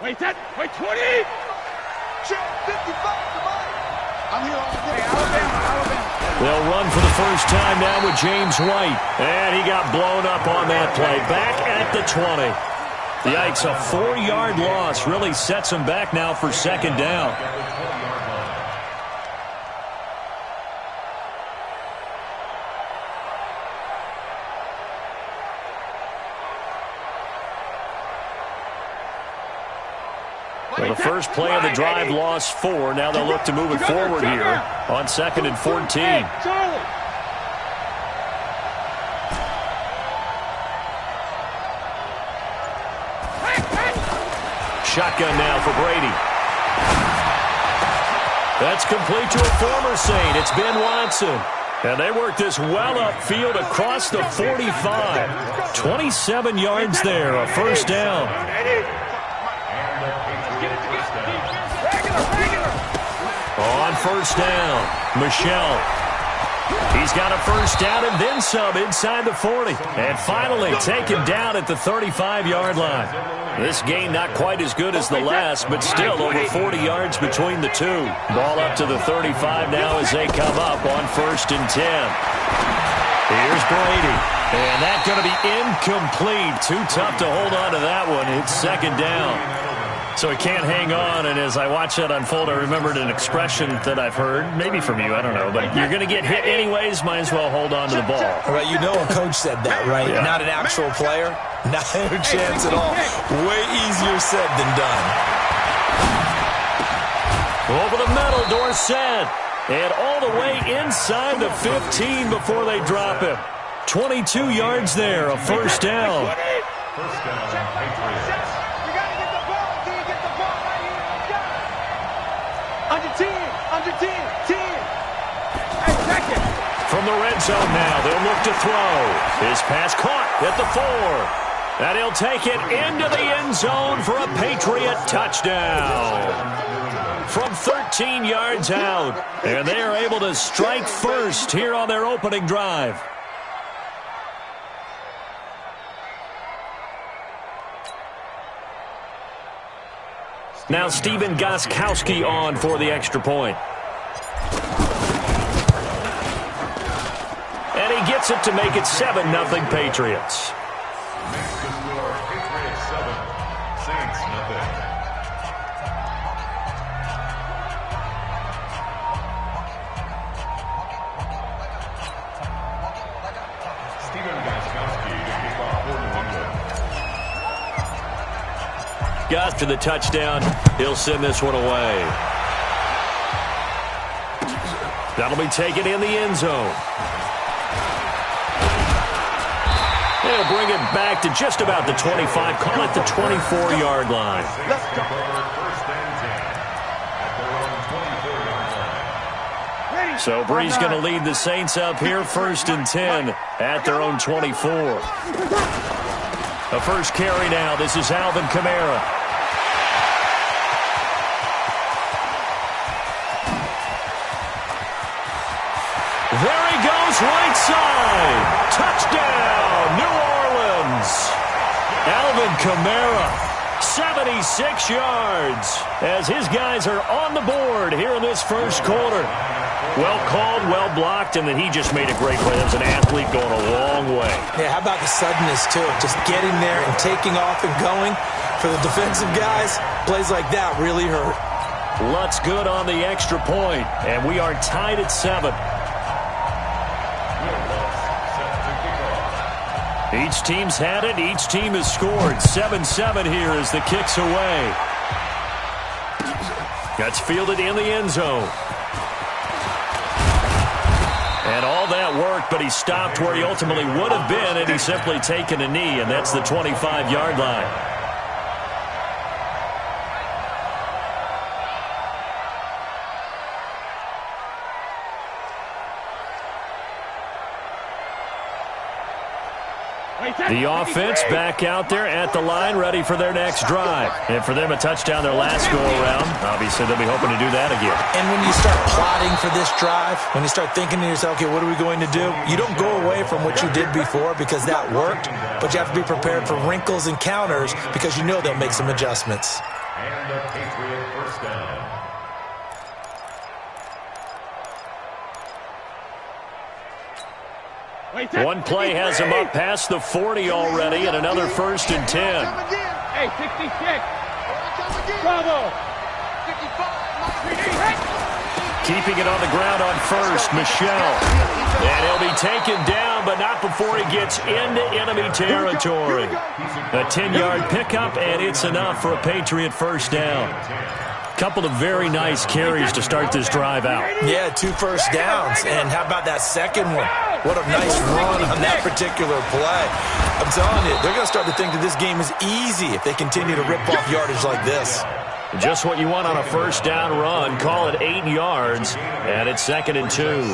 Wait, 20. 55 to mine. I'm here all day. Alabama. They'll run for the first time now with James White. And he got blown up on that play. Back at the 20. Yikes, a 4-yard loss really sets him back now for second down. Well, the first play of the drive lost 4. Now they'll look to move it forward here on 2nd and 14. Shotgun now for Brady. That's complete to a former Saint. It's Ben Watson. And they work this well upfield across the 45. 27 yards there, a first down. On first down, Michelle. He's got a first down and then some inside the 40. And finally taken down at the 35-yard line. This game not quite as good as the last, but still over 40 yards between the two. Ball up to the 35 now as they come up on 1st and 10. Here's Brady. And that's going to be incomplete. Too tough to hold on to that one. It's second down. So he can't hang on, and as I watch that unfold, I remembered an expression that I've heard, maybe from you, I don't know, but you're going to get hit anyways, might as well hold on to the ball. Right, you know a coach said that, right? Yeah. Not an actual player, not a chance at all. Way easier said than done. Over the middle, Dorsett, and all the way inside the 15 before they drop him. 22 yards there, a first down. First down, Patriots. Under 10. Hey, second. From the red zone now, they'll look to throw. His pass caught at the 4. And he'll take it into the end zone for a Patriot touchdown. From 13 yards out. And they are able to strike first here on their opening drive. Now Stephen Gostkowski on for the extra point. And he gets it to make it 7-0 Patriots. Next to score, Patriots 7, Saints nothing. Stephen Gostkowski to kick off for New England. Got to the touchdown. He'll send this one away. That'll be taken in the end zone. They'll bring it back to just about the 25. Call it the 24-yard line. Let's go. First and 10 at their own 24-yard line. So Bree's going to lead the Saints up here, 1st and 10 at their own 24. The first carry now. This is Alvin Kamara. There he goes, right side. Touchdown, New Orleans. Alvin Kamara, 76 yards, as his guys are on the board here in this first quarter. Well called, well blocked, and then he just made a great play. That was an athlete going a long way. Yeah, how about the suddenness, too? Just getting there and taking off and going. For the defensive guys, plays like that really hurt. Lutz good on the extra point, and we are tied at 7. Each team's had it. Each team has scored. 7-7 here as the kick's away. That's fielded in the end zone. And all that worked, but he stopped where he ultimately would have been, and he's simply taken a knee, and that's the 25-yard line. The offense back out there at the line, ready for their next drive. And for them, a touchdown their last go-around. Obviously, they'll be hoping to do that again. And when you start plotting for this drive, when you start thinking to yourself, okay, what are we going to do? You don't go away from what you did before because that worked, but you have to be prepared for wrinkles and counters because you know they'll make some adjustments. And a Patriot first down. One play has him up past the 40 already, and another 1st and 10. Hey, 66. Bravo. 55. Keeping it on the ground on first, Michelle. And he'll be taken down, but not before he gets into enemy territory. A 10-yard pickup, and it's enough for a Patriot first down. Couple of very nice carries to start this drive out. Yeah, 2 first downs. And how about that second one? What a nice run on that particular play. I'm telling you, they're going to start to think that this game is easy if they continue to rip off yardage like this. Just what you want on a first down run. Call it 8 yards, and it's 2nd and 2.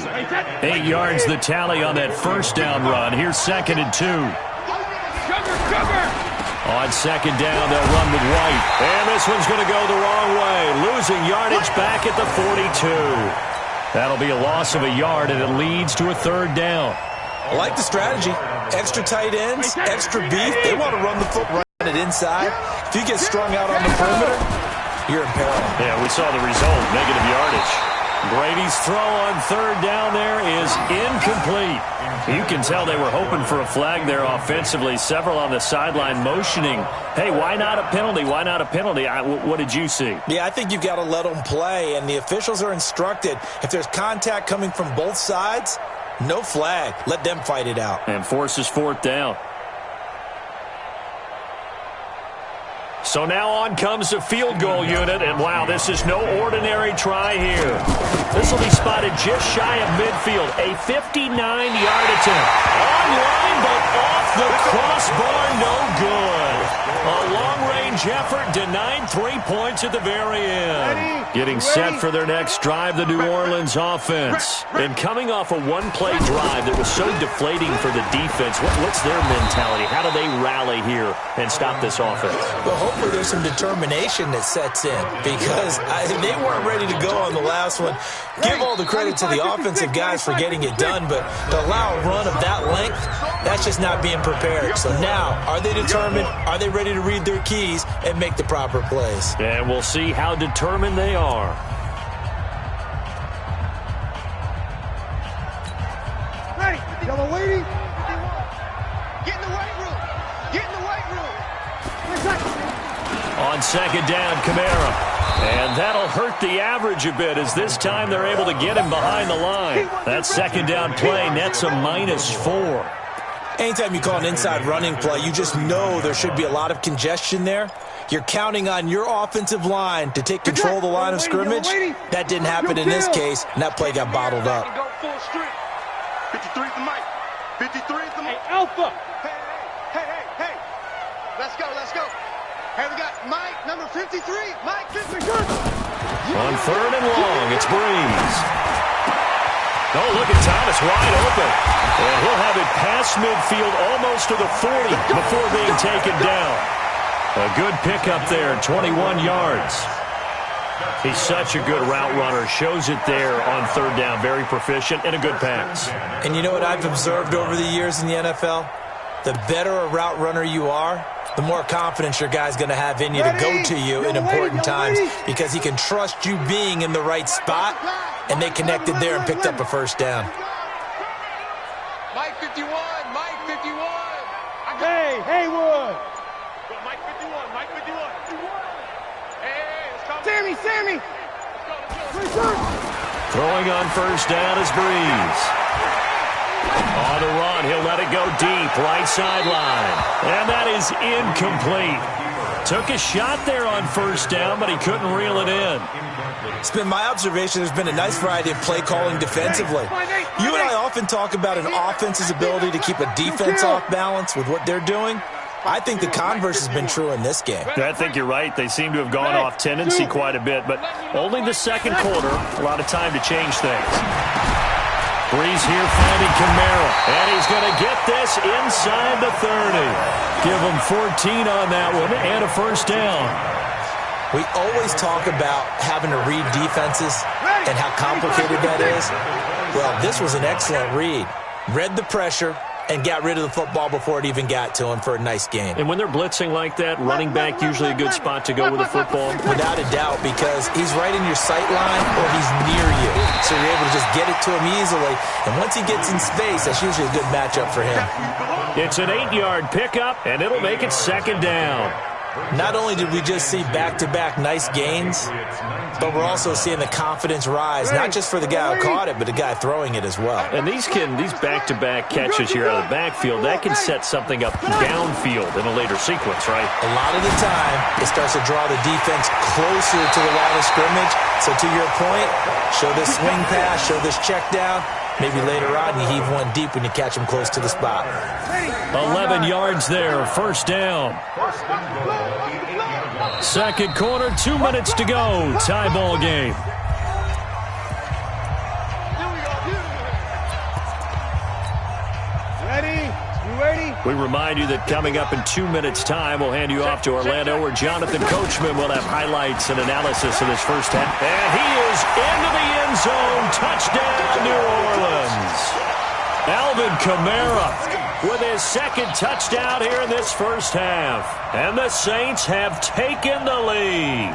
8 yards the tally on that first down run. Here's 2nd and 2. On 2nd down, they'll run with White. And this one's going to go the wrong way. Losing yardage back at the 42. That'll be a loss of a yard, and it leads to a 3rd down. I like the strategy. Extra tight ends, extra beef. They want to run the football right it inside. If you get strung out on the perimeter, you're in peril. Yeah, we saw the result, negative yardage. Brady's throw on 3rd down there is incomplete. You can tell they were hoping for a flag there offensively. Several on the sideline motioning, hey, why not a penalty? Why not a penalty? What did you see? Yeah, I think you've got to let them play, and the officials are instructed. If there's contact coming from both sides, no flag. Let them fight it out. And forces 4th down. So now on comes the field goal unit, and wow, this is no ordinary try here. This will be spotted just shy of midfield. A 59-yard attempt. Online, but off the crossbar, no good. A long-range effort denied 3 points at the very end. Getting set for their next drive, the New Orleans offense. And coming off a one-play drive that was so deflating for the defense, what's their mentality? How do they rally here and stop this offense? Well, hopefully there's some determination that sets in because they weren't ready to go on the last one. Give all the credit to the offensive guys for getting it done, but to allow a run of that length, that's just not being prepared. So now, are they determined? Are they ready to read their keys and make the proper plays? And we'll see how determined they are. Ready. Yellow lady. Get in the weight room. Get in the weight room. On 2nd down, Kamara. And that'll hurt the average a bit as this time they're able to get him behind the line. That 2nd down play nets a -4. Anytime you call an inside running play, you just know there should be a lot of congestion there. You're counting on your offensive line to take control of the line of scrimmage. That didn't happen in this case, and that play got bottled up. 53's the mic. 53's the mic. Hey, Alpha. Hey. Let's go. Hey, we got Mike, number 53. Mike, 53. On 3rd and long, it's Breeze. Oh, look at Thomas wide open. And he'll have it past midfield almost to the 40 before being taken down. A good pickup there, 21 yards. He's such a good route runner. Shows it there on 3rd down. Very proficient and a good pass. And you know what I've observed over the years in the NFL? The better a route runner you are, the more confidence your guy's going to have in you to go to you in important times because he can trust you being in the right spot, and they connected there and picked up a 1st down. Mike 51. Hey, Haywood. Mike 51. Hey, let's come. Sammy. Let's go. Throwing on 1st down is Breeze. On the run, he'll let it go deep, right sideline. And that is incomplete. Took a shot there on 1st down, but he couldn't reel it in. It's been my observation there's been a nice variety of play calling defensively. You and I often talk about an offense's ability to keep a defense off balance with what they're doing. I think the converse has been true in this game. I think you're right. They seem to have gone off tendency quite a bit, but only the 2nd quarter, a lot of time to change things. Breeze here finding Kamara, and he's going to get this inside the 30. Give him 14 on that one and a 1st down. We always talk about having to read defenses and how complicated that is. Well, this was an excellent read. Read the pressure, and got rid of the football before it even got to him for a nice gain. And when they're blitzing like that, running back usually a good spot to go with the football? Without a doubt, because he's right in your sight line or he's near you. So you're able to just get it to him easily. And once he gets in space, that's usually a good matchup for him. It's an 8-yard pickup, and it'll make it second down. Not only did we just see back-to-back nice gains, but we're also seeing the confidence rise, not just for the guy who caught it, but the guy throwing it as well. And these back-to-back catches here out of the backfield, that can set something up downfield in a later sequence, right? A lot of the time, it starts to draw the defense closer to the line of scrimmage. So to your point, show this swing pass, show this check down. Maybe later on, you heave one deep when you catch him close to the spot. 11 yards there, first down. Second quarter, 2 minutes to go. Tie ball game. Ready? You ready? We remind you that coming up in 2 minutes' time, we'll hand you off to Orlando, where Jonathan Coachman will have highlights and analysis of this first half. And he is into the end zone. Touchdown, New Orleans. Alvin Kamara with his second touchdown here in this first half. And the Saints have taken the lead.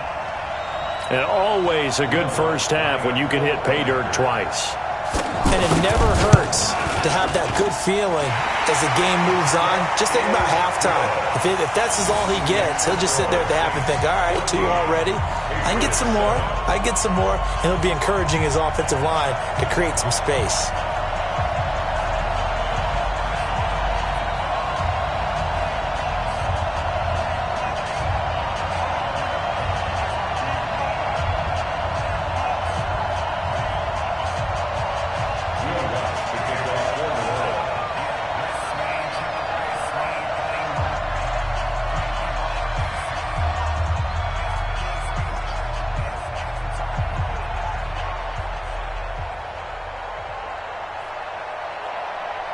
And always a good first half when you can hit pay dirt twice. And it never hurts to have that good feeling as the game moves on. Just think about halftime. If that's all he gets, he'll just sit there at the half and think, all right, 2 already. I can get some more. I can get some more. And he'll be encouraging his offensive line to create some space.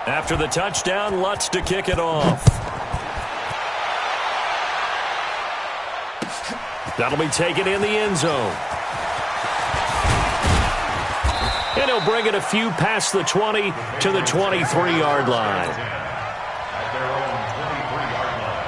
After the touchdown, Lutz to kick it off. That'll be taken in the end zone. And he'll bring it a few past the 20 to the 23-yard line. At their own 23-yard line.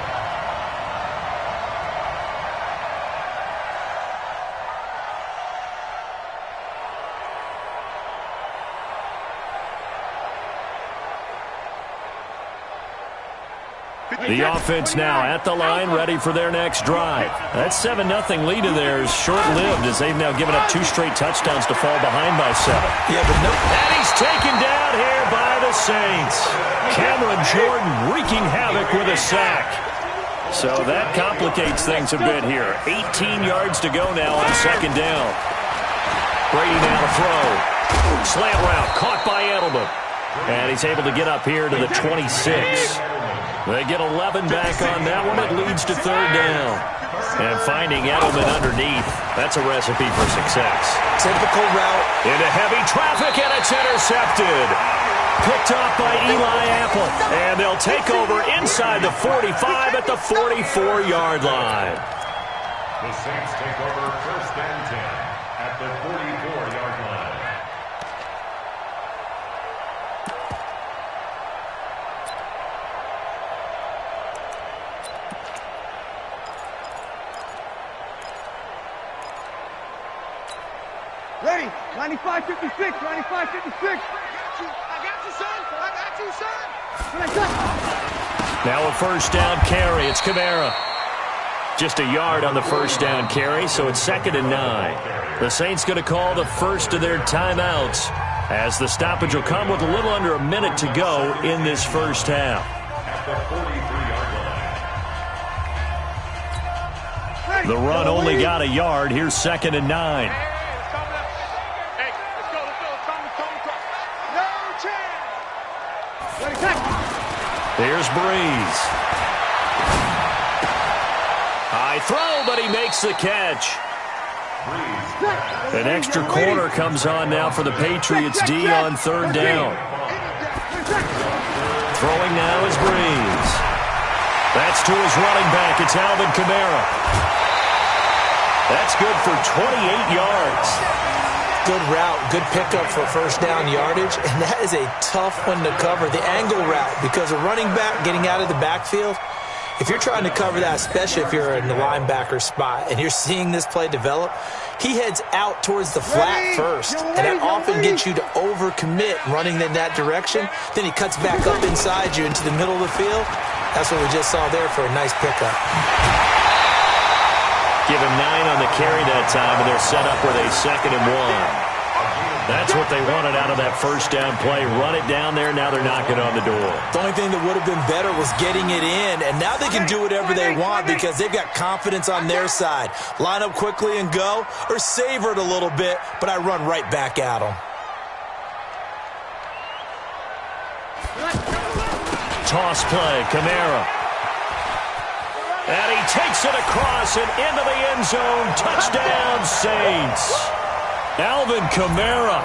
The offense now at the line, ready for their next drive. That 7-0 lead of theirs short-lived as they've now given up 2 straight touchdowns to fall behind by 7. Yeah, but no. And he's taken down here by the Saints. Cameron Jordan wreaking havoc with a sack. So that complicates things a bit here. 18 yards to go now on second down. Brady now to throw. Slant route caught by Edelman. And he's able to get up here to the 26. They get 11 back on that one. It leads to third down. And finding Edelman underneath, that's a recipe for success. Typical route. Into heavy traffic, and it's intercepted. Picked off by Eli Apple. And they'll take over inside the 45 at the 44-yard line. The Saints take over first and 10 at the 44-yard line. Ready? 95-56, 95-56. I got you, son. I got you, son. Now a first down carry. It's Kamara. Just a yard on the first down carry, so it's 2nd and 9. The Saints going to call the first of their timeouts as the stoppage will come with a little under a minute to go in this first half. At the 43-yard line. The run only got a yard. Here's 2nd and 9. Here's Breeze. High throw, but he makes the catch. An extra quarter comes on now for the Patriots D on third down. Throwing now is Breeze. That's to his running back. It's Alvin Kamara. That's good for 28 yards. good route, good pickup for first down yardage, and that is a tough one to cover, the angle route, because a running back getting out of the backfield, if you're trying to cover that, especially if you're in the linebacker spot and you're seeing this play develop, he heads out towards the flat first, and that often gets you to overcommit running in that direction. Then he cuts back up inside you into the middle of the field. That's what we just saw there for a nice pickup. Give him 9 on the carry that time, and they're set up with a 2nd and 1. That's what they wanted out of that first down play. Run it down there. Now they're knocking on the door. The only thing that would have been better was getting it in, and now they can do whatever they want because they've got confidence on their side. Line up quickly and go, or savor it a little bit, but I run right back at them. Toss play, Kamara. And he takes it across and into the end zone. Touchdown, Saints. Alvin Kamara,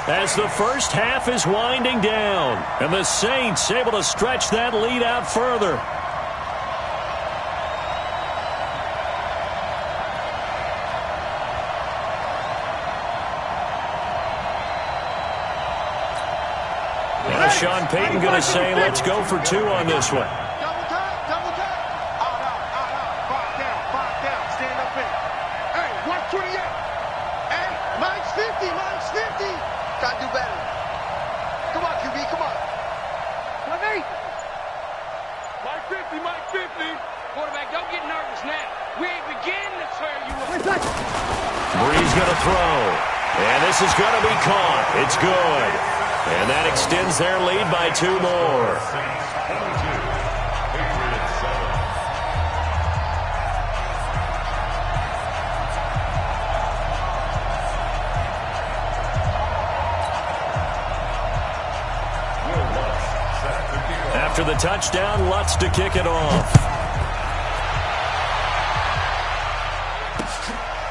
as the first half is winding down, and the Saints able to stretch that lead out further. Now Sean Payton going to say, let's go for 2 on this one. Try to do better. Come on, QB, come on. Mike 50, Mike 50. Quarterback, don't get nervous now. We ain't beginning to tear you up. Bree's going to throw. And this is going to be caught. It's good. And that extends their lead by 2 more. After the touchdown, Lutz to kick it off.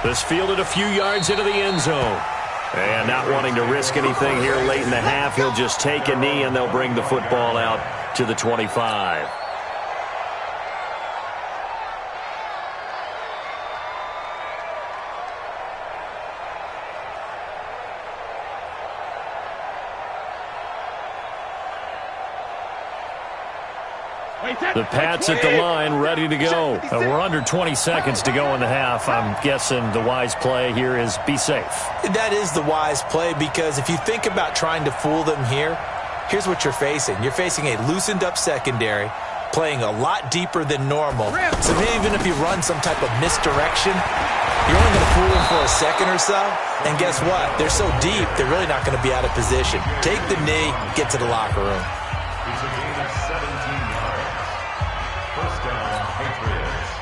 This fielded a few yards into the end zone. And not wanting to risk anything here late in the half, he'll just take a knee and they'll bring the football out to the 25. The Pats at the line, ready to go. We're under 20 seconds to go in the half. I'm guessing the wise play here is be safe. That is the wise play, because if you think about trying to fool them here, here's what you're facing. You're facing a loosened up secondary, playing a lot deeper than normal. So even if you run some type of misdirection, you're only going to fool them for a second or so. And guess what? They're so deep, they're really not going to be out of position. Take the knee, get to the locker room. It's a gain of 17 yards. First down, Patriots.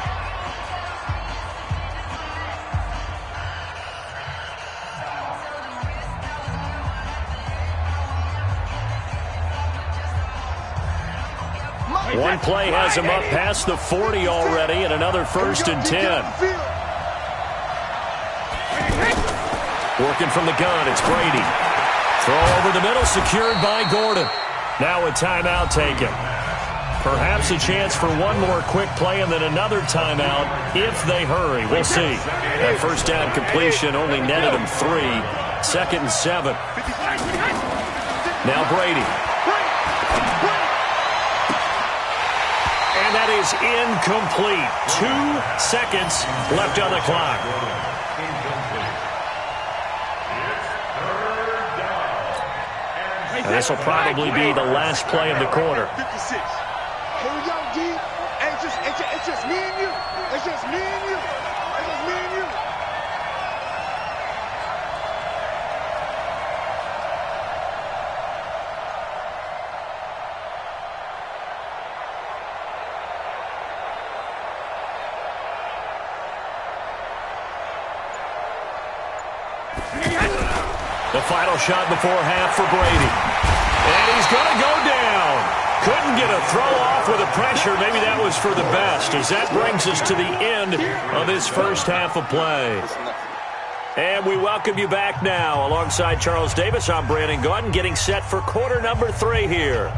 One play has him up past the 40 already, and another 1st and 10. Working from the gun, it's Brady. Throw over the middle, secured by Gordon. Now a timeout taken. Perhaps a chance for one more quick play and then another timeout if they hurry. We'll see. That first down completion only netted them 3. 2nd and 7. Now Brady. And that is incomplete. 2 seconds left on the clock. And this will probably be the last play of the quarter. 56. Here we go, D. It's just me and you. It's just me and you. It's just me and you. The final shot before half for Brady. And he's going to go down. Couldn't get a throw off with the pressure. Maybe that was for the best, as that brings us to the end of this first half of play. And we welcome you back now. Alongside Charles Davis, I'm Brandon Gaudin, getting set for quarter number 3 here.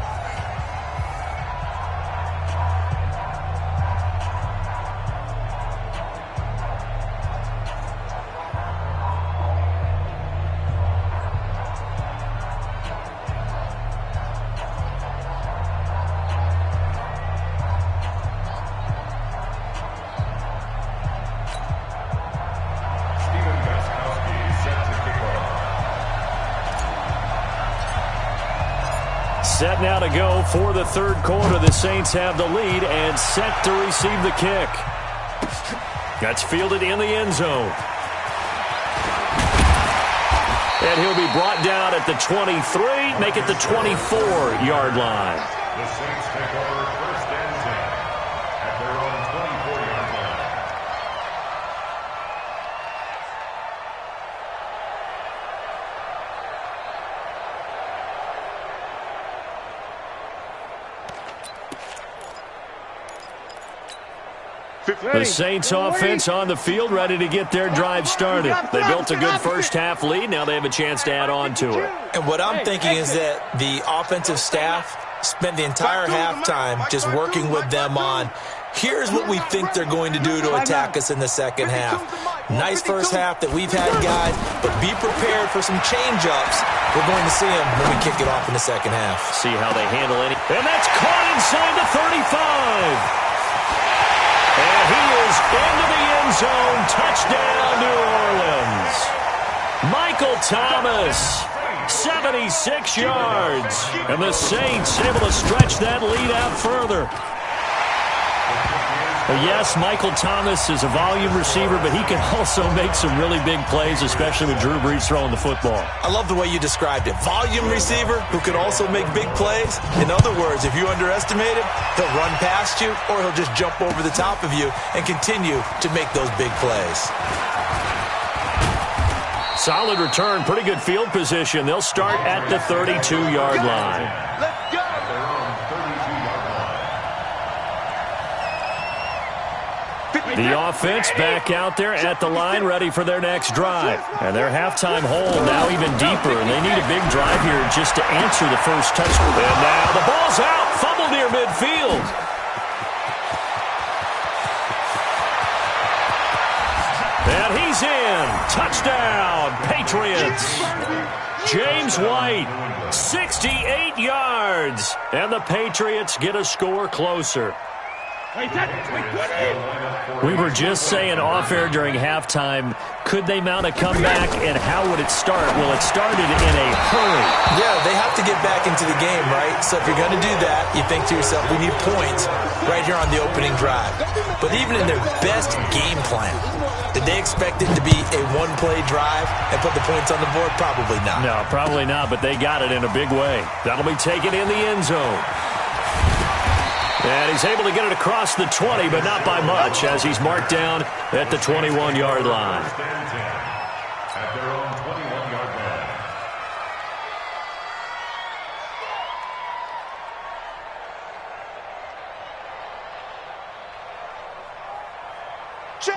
set now to go for the third quarter. The Saints have the lead and set to receive the kick. That's fielded in the end zone. And he'll be brought down at the 23, make it the 24-yard line. The Saints take over first and 10 at their own 24-yard line. The Saints offense on the field, ready to get their drive started. They built a good first half lead. Now they have a chance to add on to it. And what I'm thinking is that the offensive staff spent the entire halftime just working with them on, here's what we think they're going to do to attack us in the second half. Nice first half that we've had, guys, but be prepared for some change-ups. We're going to see them when we kick it off in the second half. See how they handle it. And that's caught inside the 35. And he is into the end zone. Touchdown, New Orleans. Michael Thomas, 76 yards. And the Saints able to stretch that lead out further. Yes, Michael Thomas is a volume receiver, but he can also make some really big plays, especially with Drew Brees throwing the football. I love the way you described it. Volume receiver who can also make big plays. In other words, if you underestimate him, he'll run past you or he'll just jump over the top of you and continue to make those big plays. Solid return, pretty good field position. They'll start at the 32-yard line. Let's go. The offense back out there at the line, ready for their next drive. And their halftime hole now even deeper, and they need a big drive here just to answer the first touchdown. And now the ball's out, fumble near midfield. And he's in. Touchdown, Patriots. James White, 68 yards. And the Patriots get a score closer. We were just saying off-air during halftime, could they mount a comeback, and how would it start? Well, it started in a hurry. Yeah, they have to get back into the game, right? So if you're going to do that, you think to yourself, we need points right here on the opening drive. But even in their best game plan, did they expect it to be a one-play drive and put the points on the board? Probably not. No, probably not, but they got it in a big way. That'll be taken in the end zone. And he's able to get it across the 20, but not by much, as he's marked down at the 21-yard line. At their own 21-yard line.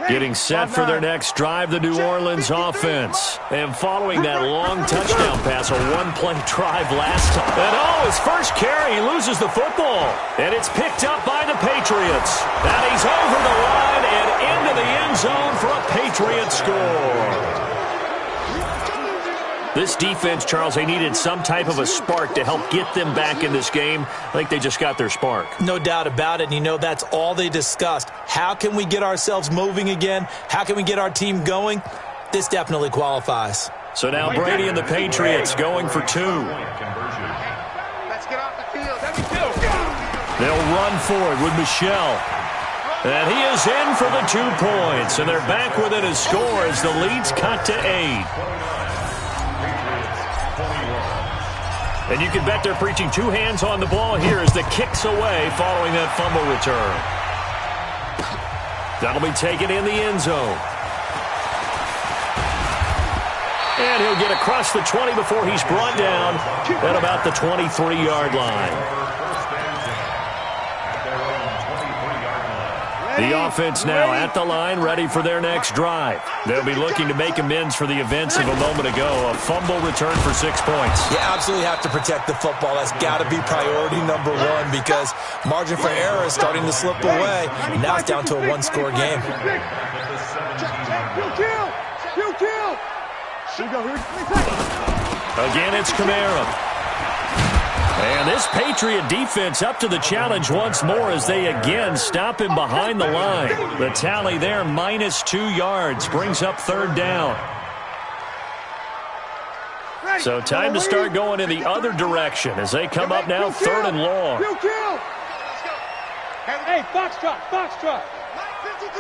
Getting set for their next drive, the New Orleans offense. And following that long touchdown pass, a one-play drive last time. And his first carry, he loses the football. And it's picked up by the Patriots. And he's over the line and into the end zone for a Patriot score. This defense, Charles, they needed some type of a spark to help get them back in this game. I think they just got their spark. No doubt about it. And you know, that's all they discussed. How can we get ourselves moving again? How can we get our team going? This definitely qualifies. So now Brady and the Patriots going for two. Let's get off the field. They'll run forward with Michelle. And he is in for the 2 points. And they're back within a score as the lead's cut to 8. And you can bet they're preaching two hands on the ball here as the kick's away following that fumble return. That'll be taken in the end zone. And he'll get across the 20 before he's brought down at about the 23-yard line. The offense now at the line, ready for their next drive. They'll be looking to make amends for the events of a moment ago. A fumble return for 6 points. You absolutely have to protect the football. That's got to be priority number one because margin for error is starting to slip away. Now it's down to a one-score game. Again, it's Kamara. And this Patriot defense up to the challenge once more as they again stop him behind the line. The tally there, -2 yards, brings up third down. So time to start going in the other direction as they come up now 3rd and long. Hey, Foxtrot. Mike 53.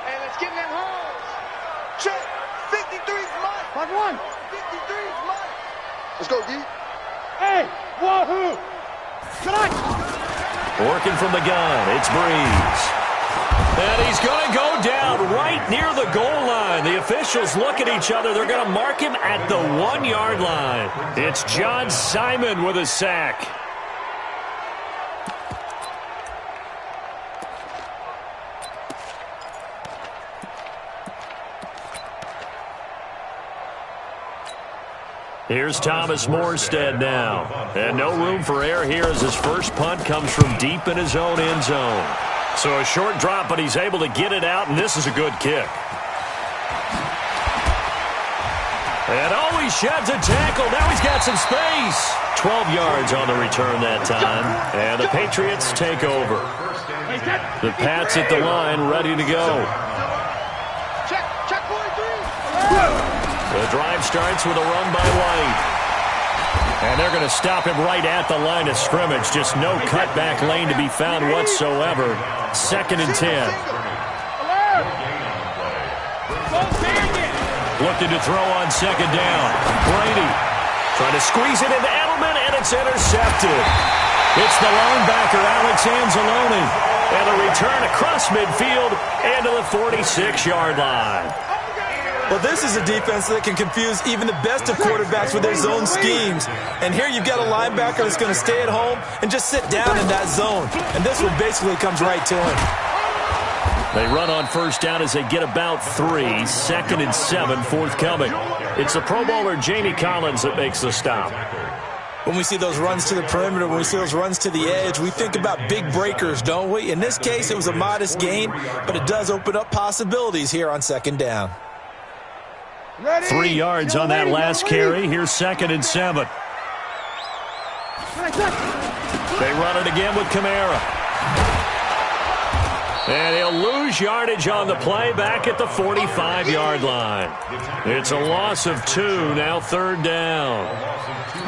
Hey, let's get in them holes. Check. 53's Mike. 5-1. 53's Mike. Let's go, D. Hey, wahoo. Tonight. Working from the gun, it's Breeze. And he's going to go down right near the goal line. The officials look at each other. They're going to mark him at the 1-yard line. It's John Simon with a sack. Here's Thomas Morstead now. And no room for error here as his first punt comes from deep in his own end zone. So a short drop, but he's able to get it out, and this is a good kick. And oh, he sheds a tackle. Now he's got some space. 12 yards on the return that time. And the Patriots take over. The Pats at the line, ready to go. Check 43. The drive starts with a run by White. And they're going to stop him right at the line of scrimmage. Just no cutback lane to be found whatsoever. 2nd and 10. Looking to throw on 2nd down. Brady trying to squeeze it into Edelman, and it's intercepted. It's the linebacker, Alex Anzalone. And a return across midfield and to the 46-yard line. Well, this is a defense that can confuse even the best of quarterbacks with their zone schemes. And here you've got a linebacker that's going to stay at home and just sit down in that zone. And this one basically comes right to him. They run on 1st down as they get about 3. 2nd and 7, forthcoming. It's the Pro Bowler Jamie Collins that makes the stop. When we see those runs to the perimeter, when we see those runs to the edge, we think about big breakers, don't we? In this case, it was a modest gain, but it does open up possibilities here on 2nd down. 3 yards on that last carry. Here's 2nd and 7. They run it again with Kamara. And he'll lose yardage on the play back at the 45-yard line. It's a loss of 2, now 3rd down.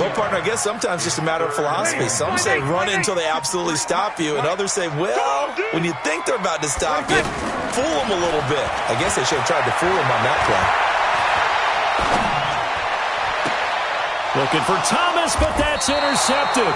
Well, partner, I guess sometimes it's just a matter of philosophy. Some say run until they absolutely stop you, and others say, well, when you think they're about to stop you, fool them a little bit. I guess they should have tried to fool them on that play. Looking for Thomas, but that's intercepted.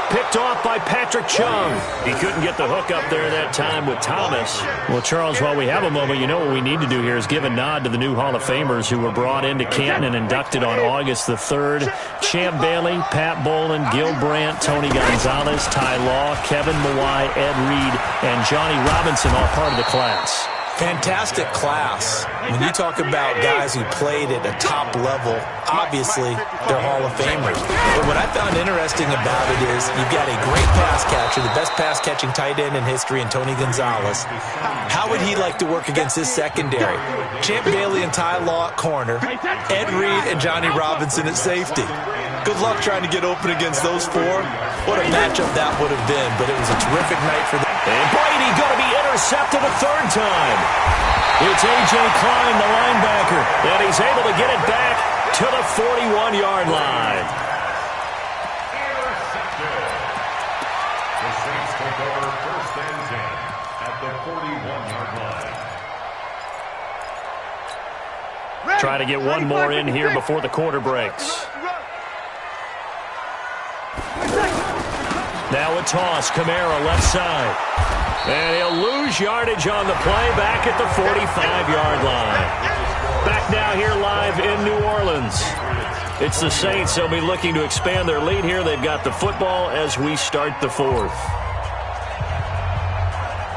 Picked off by Patrick Chung. He couldn't get the hook up there that time with Thomas. Well, Charles, while we have a moment, you know what we need to do here is give a nod to the new Hall of Famers who were brought into Canton and inducted on August the 3rd. Champ Bailey, Pat Bolin, Gil Brandt, Tony Gonzalez, Ty Law, Kevin Mawai, Ed Reed, and Johnny Robinson, all part of the class. Fantastic class. When you talk about guys who played at a top level, obviously they're Hall of Famers. But what I found interesting about it is you've got a great pass catcher, the best pass-catching tight end in history, in Tony Gonzalez. How would he like to work against his secondary? Champ Bailey and Ty Law at corner, Ed Reed and Johnny Robinson at safety. Good luck trying to get open against those 4. What a matchup that would have been, but it was a terrific night for them. And Brady going to be intercepted a 3rd time. It's A.J. Klein, the linebacker, and he's able to get it back to the 41-yard line. Intercepted. The Saints take over 1st and 10 at the 41-yard line. Try to get one more in here before the quarter breaks. Now a toss, Kamara left side. And he'll lose yardage on the play back at the 45-yard line. Back now here live in New Orleans. It's the Saints. They'll be looking to expand their lead here. They've got the football as we start the 4th.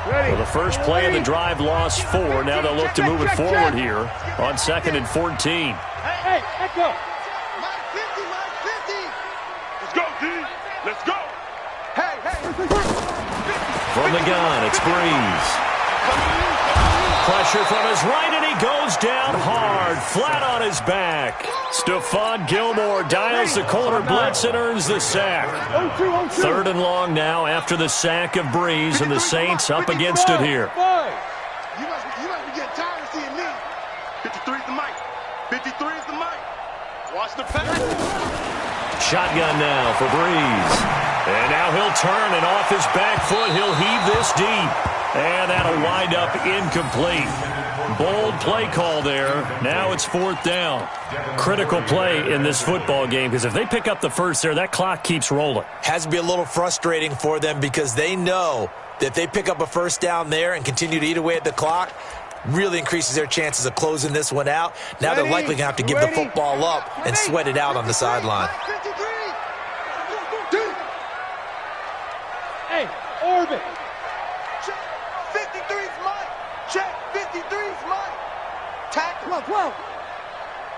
Well, the first play of the drive lost 4. Now they'll look to move it forward here on 2nd and 14. Hey, let's go. Mike 50, Mike 50. Let's go, D. Let's go. Hey. From the gun, it's Breeze. Pressure from his right, and he goes down hard, flat on his back. Stephon Gilmore dials the corner blitz and earns the sack. 3rd and long now after the sack of Breeze, and the Saints up against it here. You must be getting tired of seeing me. 53's the mic. 53's the mic. Watch the pass. Shotgun now for Breeze. And now he'll turn, and off his back foot, he'll heave this deep. And that'll wind up incomplete. Bold play call there. Now it's 4th down. Critical play in this football game, because if they pick up the first there, that clock keeps rolling. Has to be a little frustrating for them because they know that if they pick up a first down there and continue to eat away at the clock, really increases their chances of closing this one out. Now they're likely going to have to give the football up and sweat it out on the sideline. Hey, Orbit. Check. 53's Mike. Check. 53's Mike. Tackle. 12.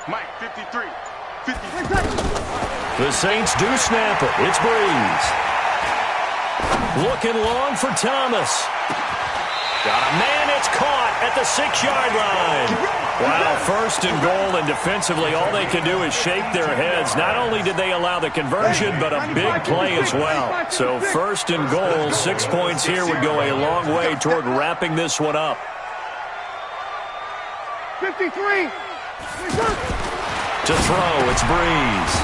Mike, 53. 53. The Saints do snap it. It's Breeze. Looking long for Thomas. Got a man, it's caught at the 6-yard line. Wow, 1st and goal, and defensively all they can do is shake their heads. Not only did they allow the conversion, but a big play as well. So 1st and goal, 6 points here would go a long way toward wrapping this one up. 53. To throw, it's Breeze.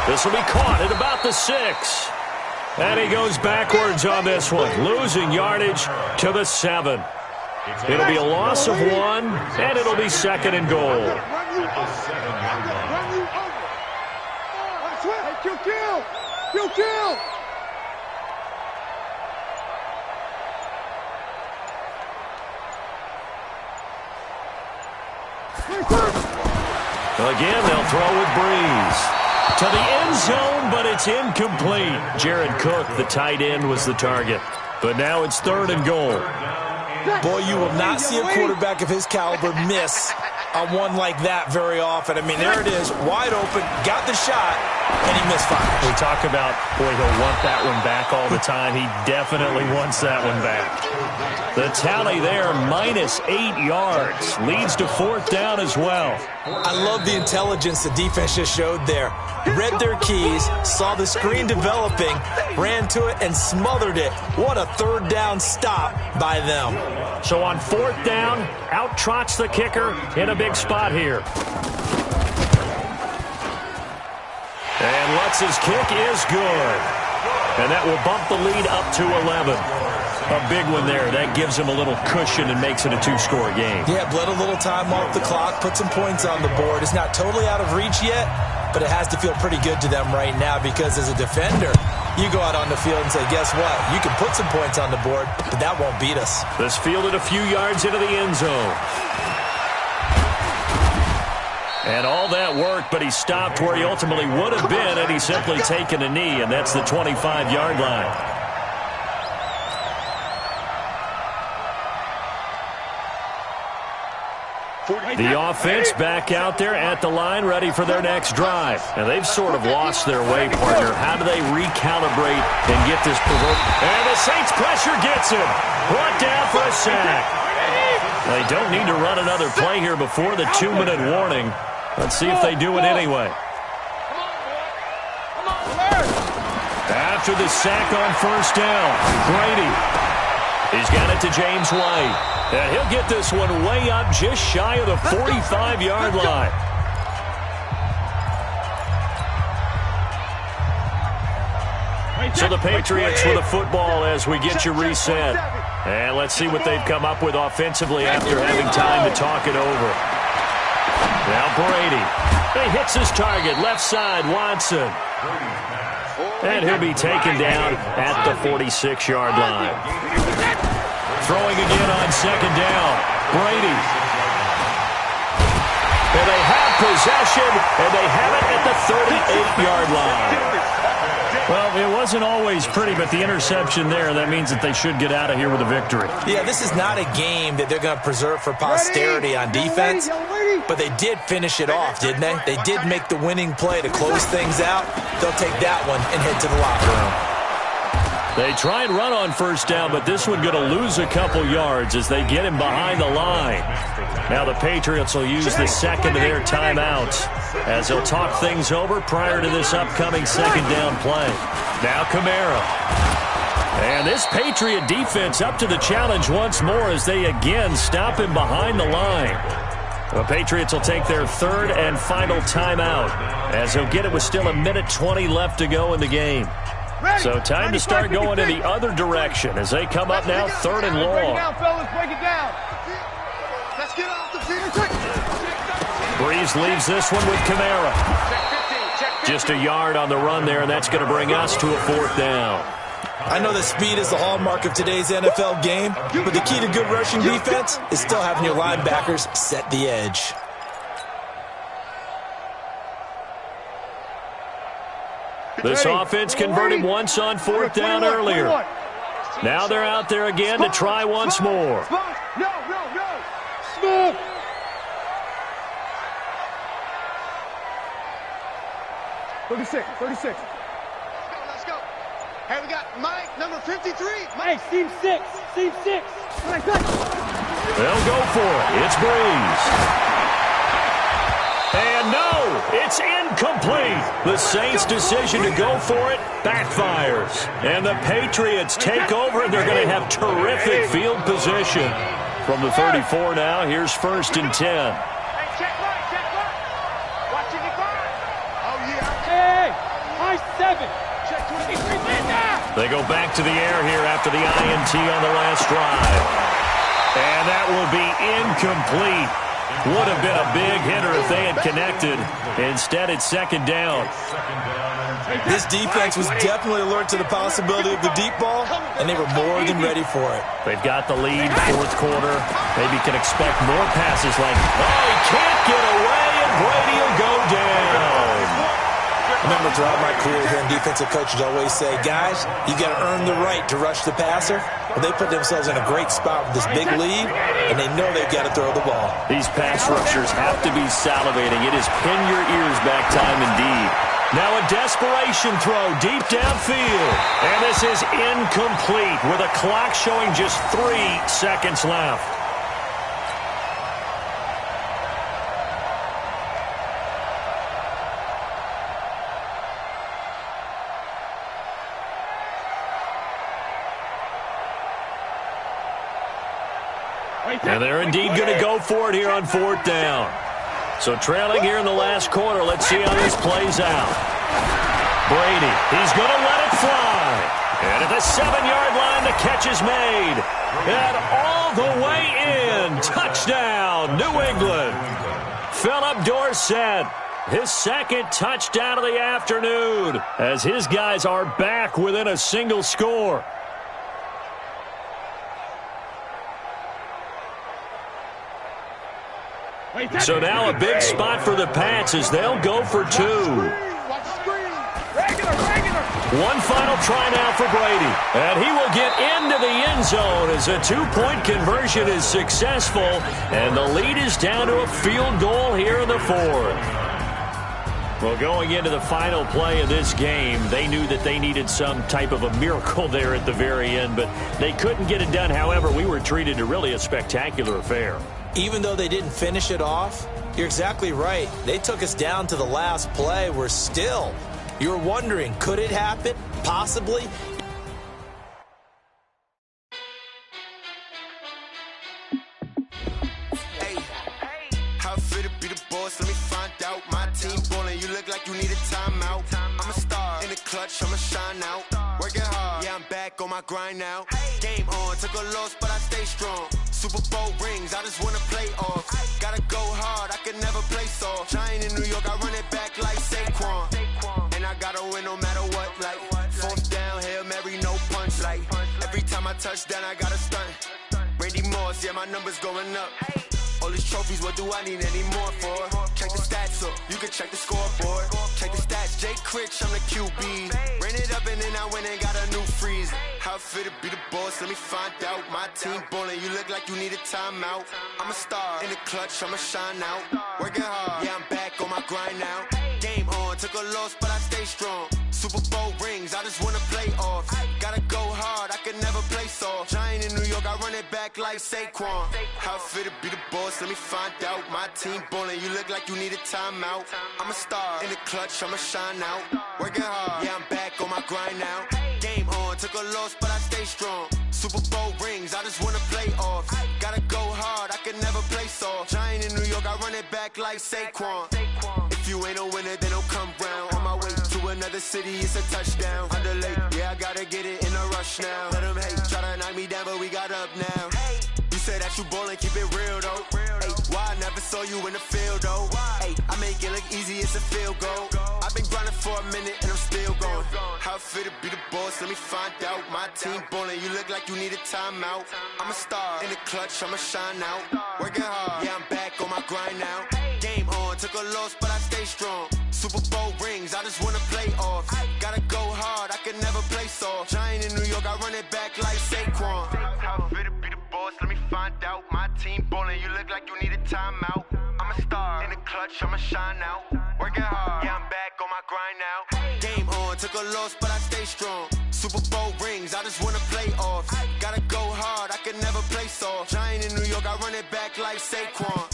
This will be caught at about the 6. And he goes backwards on this one, losing yardage to the 7. It'll be a loss of 1, and it'll be 2nd and goal. Kill. Again, they'll throw with Breeze. To the end zone, but it's incomplete. Jared Cook, the tight end, was the target. But now it's 3rd and goal. Boy, you will not see a quarterback of his caliber miss on one like that very often. I mean, there it is, wide open, got the shot, and he misfires. We talk about, boy, he'll want that one back all the time. He definitely wants that one back. The tally there, minus 8 yards. Leads to 4th down as well. I love the intelligence the defense just showed there. Read their keys, saw the screen developing, ran to it, and smothered it. What a 3rd down stop by them. So on 4th down, out trots the kicker in a big spot here. And Lutz's kick is good. And that will bump the lead up to 11. A big one there. That gives him a little cushion and makes it a 2-score game. Yeah, bled a little time off the clock, put some points on the board. It's not totally out of reach yet, but it has to feel pretty good to them right now because as a defender, you go out on the field and say, guess what? You can put some points on the board, but that won't beat us. This fielded a few yards into the end zone. And all that worked, but he stopped where he ultimately would have been had he simply taken a knee, and that's the 25-yard line. The offense back out there at the line, ready for their next drive. And they've sort of lost their way, partner. How do they recalibrate and get this provoked? And the Saints pressure gets him. Brought down for a sack. They don't need to run another play here before the 2-minute warning. Let's see if they do it anyway. After the sack on 1st down, Brady. He's got it to James White. And he'll get this one way up just shy of the 45-yard line. So the Patriots with a football as we get you reset. And let's see what they've come up with offensively after having time to talk it over. Now Brady. He hits his target, left side, Watson. And he'll be taken down at the 46-yard line. Throwing again on 2nd down. Brady. And they have possession, and they have it at the 38-yard line. Well, it wasn't always pretty, but the interception there, that means that they should get out of here with a victory. Yeah, this is not a game that they're going to preserve for posterity on defense, but they did finish it off, didn't they? They did make the winning play to close things out. They'll take that one and head to the locker room. They try and run on 1st down, but this one going to lose a couple yards as they get him behind the line. Now the Patriots will use the 2nd of their timeouts as they'll talk things over prior to this upcoming 2nd down play. Now Kamara. And this Patriot defense up to the challenge once more as they again stop him behind the line. The Patriots will take their third and final timeout, as he'll get it with still 1:20 left to go in the game. So time to start going in the other direction as they come up now, third and long. Break it down, fellas. Break it down. Let's get off the field. Breeze leaves this one with Kamara. Just a yard on the run there, and that's going to bring us to a fourth down. I know that speed is the hallmark of today's NFL game, but the key to good rushing defense is still having your linebackers set the edge. This offense converted once on fourth down earlier. Now they're out there again to try once more. No. Smooth. Thirty-six. Let's go. Hey, we got Mike, number 53. Hey, seam six. They'll go for it. It's Breeze. And no, it's incomplete. The Saints' decision to go for it backfires. And the Patriots take over, and they're going to have terrific field position. From the 34 now, here's first and 10. Hey, check right. Watching the guard. Oh, yeah. Hey, high 7. Check 23. They go back to the air here after the INT on the last drive. And that will be incomplete. Would have been a big hitter if they had connected. Instead, it's second down. This defense was definitely alert to the possibility of the deep ball, and they were more than ready for it. They've got the lead, fourth quarter. Maybe can expect more passes like, oh, he can't get away, and Brady will go down. I remember throughout my career hearing defensive coaches always say, guys, you got to earn the right to rush the passer. Well, they put themselves in a great spot with this big lead, and they know they've got to throw the ball. These pass rushers have to be salivating. It is pin your ears back time indeed. Now a desperation throw deep downfield. And this is incomplete with a clock showing just 3 seconds left. And they're indeed going to go for it here on fourth down. So trailing here in the last quarter, let's see how this plays out. Brady, he's going to let it fly. And at the 7-yard line, the catch is made. And all the way in. Touchdown, New England. Philip Dorsett, his second touchdown of the afternoon, as his guys are back within a single score. So now a big spot for the Pats as they'll go for 2. One final try now for Brady. And he will get into the end zone as a 2-point conversion is successful. And the lead is down to a field goal here in the fourth. Well, going into the final play of this game, they knew that they needed some type of a miracle there at the very end, but they couldn't get it done. However, we were treated to really a spectacular affair. Even though they didn't finish it off, you're exactly right. They took us down to the last play. We're still, you're wondering, could it happen? Possibly. Hey, how fit to be the boss? Let me find out. My team ballin', you look like you need a timeout. I'm a star in the clutch, I'ma shine out. Working hard, yeah, I'm back on my grind now. Game on, took a loss, but I stay strong. Super Bowl rings, I just wanna play off. Gotta go hard, I can never play soft. Giant in New York, I run it back like Saquon. And I gotta win no matter what, like fourth down, Hail Mary, no punch. Like every time I touch down, I gotta stunt. Randy Moss, yeah, my numbers going up. All these trophies, what do I need any more for? Check the stats up, you can check the scoreboard. Check the stats, Jay Critch, I'm the QB. Ran it up and then I went and got a new freeze. How fit to be the boss, let me find out. My team ballin', you look like you need a timeout. I'm a star in the clutch, I'ma shine out. Working hard, yeah, I'm back on my grind now. Game on, took a loss, but I stay strong. Super Bowl rings, I just wanna play off. Gotta go hard, I can never play soft. Giant in New York, I run it back like Saquon. How fit to be the boss, let me find out. My team ballin', you look like you need a timeout. I'm a star in the clutch, I'ma shine out. Working hard, yeah, I'm back on my grind now. Game on, took a loss, but I stay strong. Super Bowl rings, I just wanna play off. Gotta go hard, I can never play soft. off. Giant in New York, I run it back like Saquon. If you ain't a winner, then don't come round. On my way to another city, it's a touchdown. Underlay, yeah, I gotta get it in a rush now. Let them hate, try to knock me down, but we got up now. You say that you ballin', keep it real though. Hey, why I never saw you in the field though? Hey, I make it look easy, it's a field goal. I've been grinding for a minute and I'm still going. How it feel to be the boss, let me find out. My team ballin', you look like you need a timeout. I'm a star, in the clutch, I'ma shine out. Working hard, yeah, I'm back on my grind now. Game on, took a loss, but I stay strong. Super Bowl rings, I just wanna play off. Gotta go hard, I can never play soft. Giant in New York, I run it back like Saquon. How it feel to be the boss, let me find out. My team ballin', you look like you need a timeout. I'm a star, in the clutch, I'ma shine out. Working hard, yeah, I'm back on my grind now. Game on, took a loss, but I stay strong. Super Bowl rings, I just wanna play off. Gotta go hard, I can never play soft. Giant in New York, I run it back like Saquon.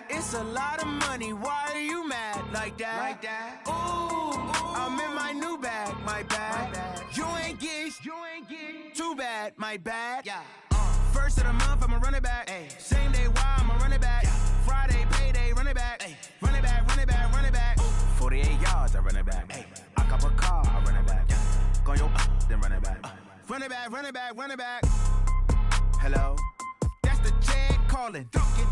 It's a lot of money, why are you mad like that? Ooh, I'm in my new bag, my bad. You ain't get too bad, my bad. First of the month, I'ma run it back. Same day, why I'ma run it back. Friday, payday, run it back. Run it back, run it back, run it back. 48 yards, I run it back. I cop a car, I run it back. Go your then run it back. Run it back, run it back, run it back. Hello? That's the check calling.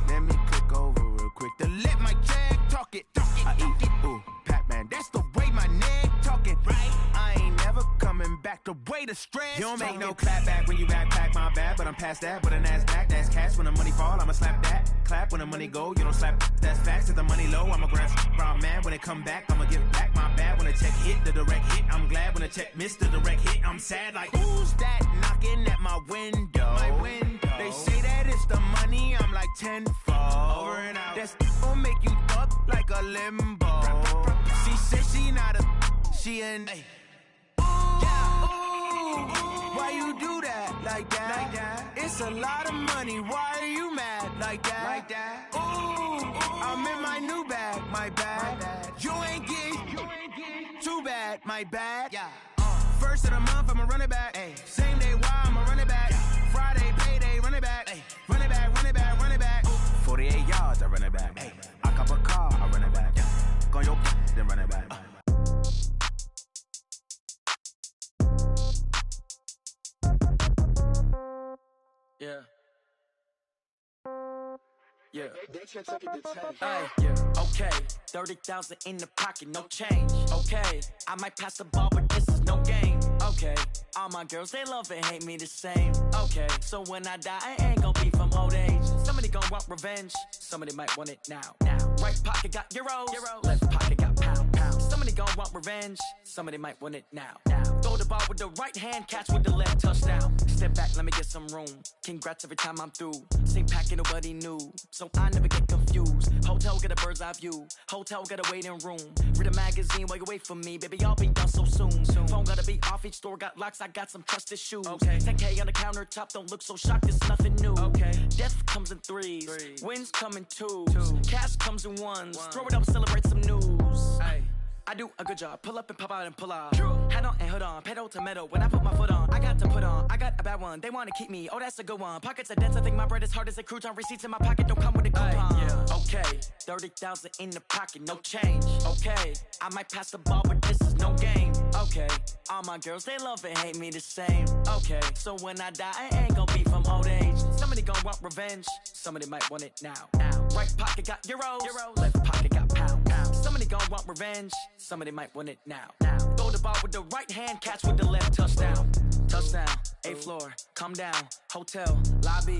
Let me click over real quick to let my check talk it. I eat it, ooh, Pac-Man. That's the way my neck talking. Right? I ain't never coming back. The way the stress. You don't make no clap back when you backpack, my bad. But I'm past that with a NASDAQ. That's cash when the money fall. I'ma slap that. Clap when the money go. You don't slap. That's facts. If the money low, I'ma grab brown man. When it come back, I'ma give back my bad. When the check hit, the direct hit. I'm glad when the check missed the direct hit. I'm sad like who's that knocking at my window? My window. They say that it's the money. I'm like tenfold. Over and out. That's gon' make you up like a limbo. She said she not a. She an. Why you do that like that? It's a lot of money. Why are you mad like that? Ooh, I'm in my new bag, my bad. You ain't get too bad, my bad. First of the month, I'ma run it back. Same day, why I'ma run it back. Friday, payday, run it back. Run it back, run it back, run it back. 48 yards, I run it back. I cop a car, I run it back. Go your then run it back. Yeah. Okay, 30,000 in the pocket, no change. Okay, I might pass the ball, but this is no game. Okay, all my girls, they love and hate me the same. Okay, so when I die, I ain't gonna be from old age. Somebody gonna want revenge, somebody might want it now. Right pocket got euros, left pocket got pounds. Somebody gonna want revenge, somebody might want it now. Throw the ball with the right hand, catch with the left, touchdown. Step back, let me get some room. Congrats every time I'm through. Same packet, nobody knew, so I never get confused. Hotel get a bird's eye view. Hotel get a waiting room. Read a magazine while you wait for me, baby. I'll be done so soon. Phone gotta be off. Each store got locks. I got some trusted shoes. Okay. 10K on the countertop. Don't look so shocked. It's nothing new. Okay. Death comes in threes. Wins come in twos. Cash comes in ones. Throw it up, celebrate some news. Hey. I do a good job. Pull up and pop out and pull off. Hat on and hood on. Pedal to metal. When I put my foot on, I got to put on. I got a bad one. They want to keep me. Oh, that's a good one. Pockets are dense. I think my bread is hard as a crouton. Receipts in my pocket don't come with a coupon. Okay. 30,000 in the pocket. No change. Okay. I might pass the ball, but this is no game. Okay. All my girls, they love and hate me the same. Okay. So when I die, I ain't gonna be from old age. Somebody gonna want revenge. Somebody might want it now. Right pocket got euros. Left pocket got pounds. Somebody gonna want revenge. Somebody might want it now. Throw the ball with the right hand, catch with the left, touchdown. Touchdown, 8th floor, come down, hotel, lobby.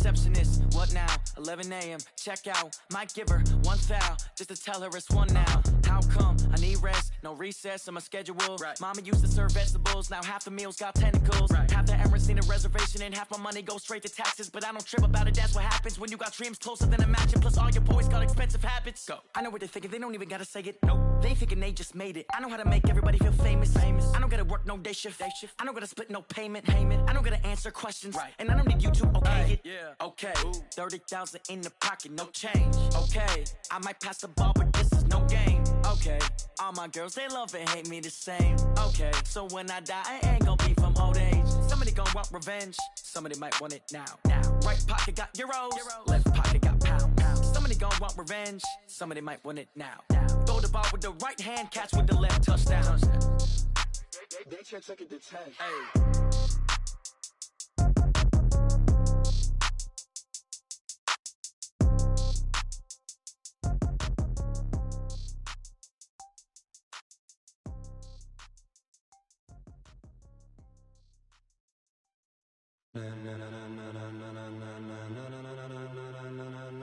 receptionist. What now? 11 a.m. Check out. Might give her one foul just to tell her it's one now. How come? I need rest. No recess in my schedule. Right. Mama used to serve vegetables. Now half the meals got tentacles. Right. Half the Emirates need a reservation and half my money goes straight to taxes. But I don't trip about it. That's what happens when you got dreams closer than a matching. Plus all your boys got expensive habits. Go. I know what they're thinking. They don't even gotta say it. Nope. They thinking they just made it. I know how to make everybody feel famous. I don't gotta work no day shift. I don't gotta split no payment. I don't gotta answer questions. Right. And I don't need you to okay it. Yeah. Okay. 30,000 in the pocket, no change. Okay. I might pass the ball, but this is no game. Okay. All my girls, they love and hate me the same. Okay. So when I die, I ain't gonna be from old age. Somebody gon' want revenge. Somebody might want it now. Right pocket got euros. Left pocket got pounds. Somebody gon' want revenge. Somebody might want it now. Throw the ball with the right hand, catch with the left, touchdown. They check it to 10. Hey.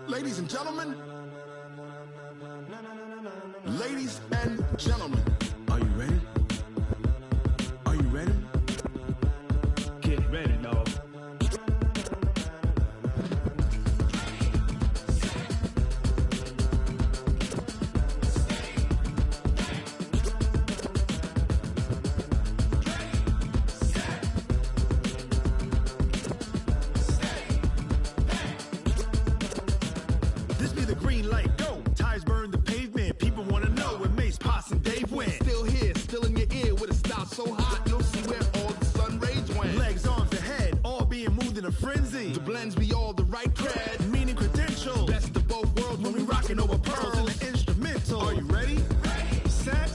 Ladies and gentlemen, are you ready? Are you ready? Get ready, dog. This be the green light, go. Tires burn the pavement. People want to know where Mace, Potts, and Dave went. Still here, still in your ear with a style so hot, you'll see where all the sun rays went. Legs, arms, and head, all being moved in a frenzy. The blends be all the right cred, meaning credentials. Best of both worlds when we rocking over pearls in the instrumental. Are you ready? Set.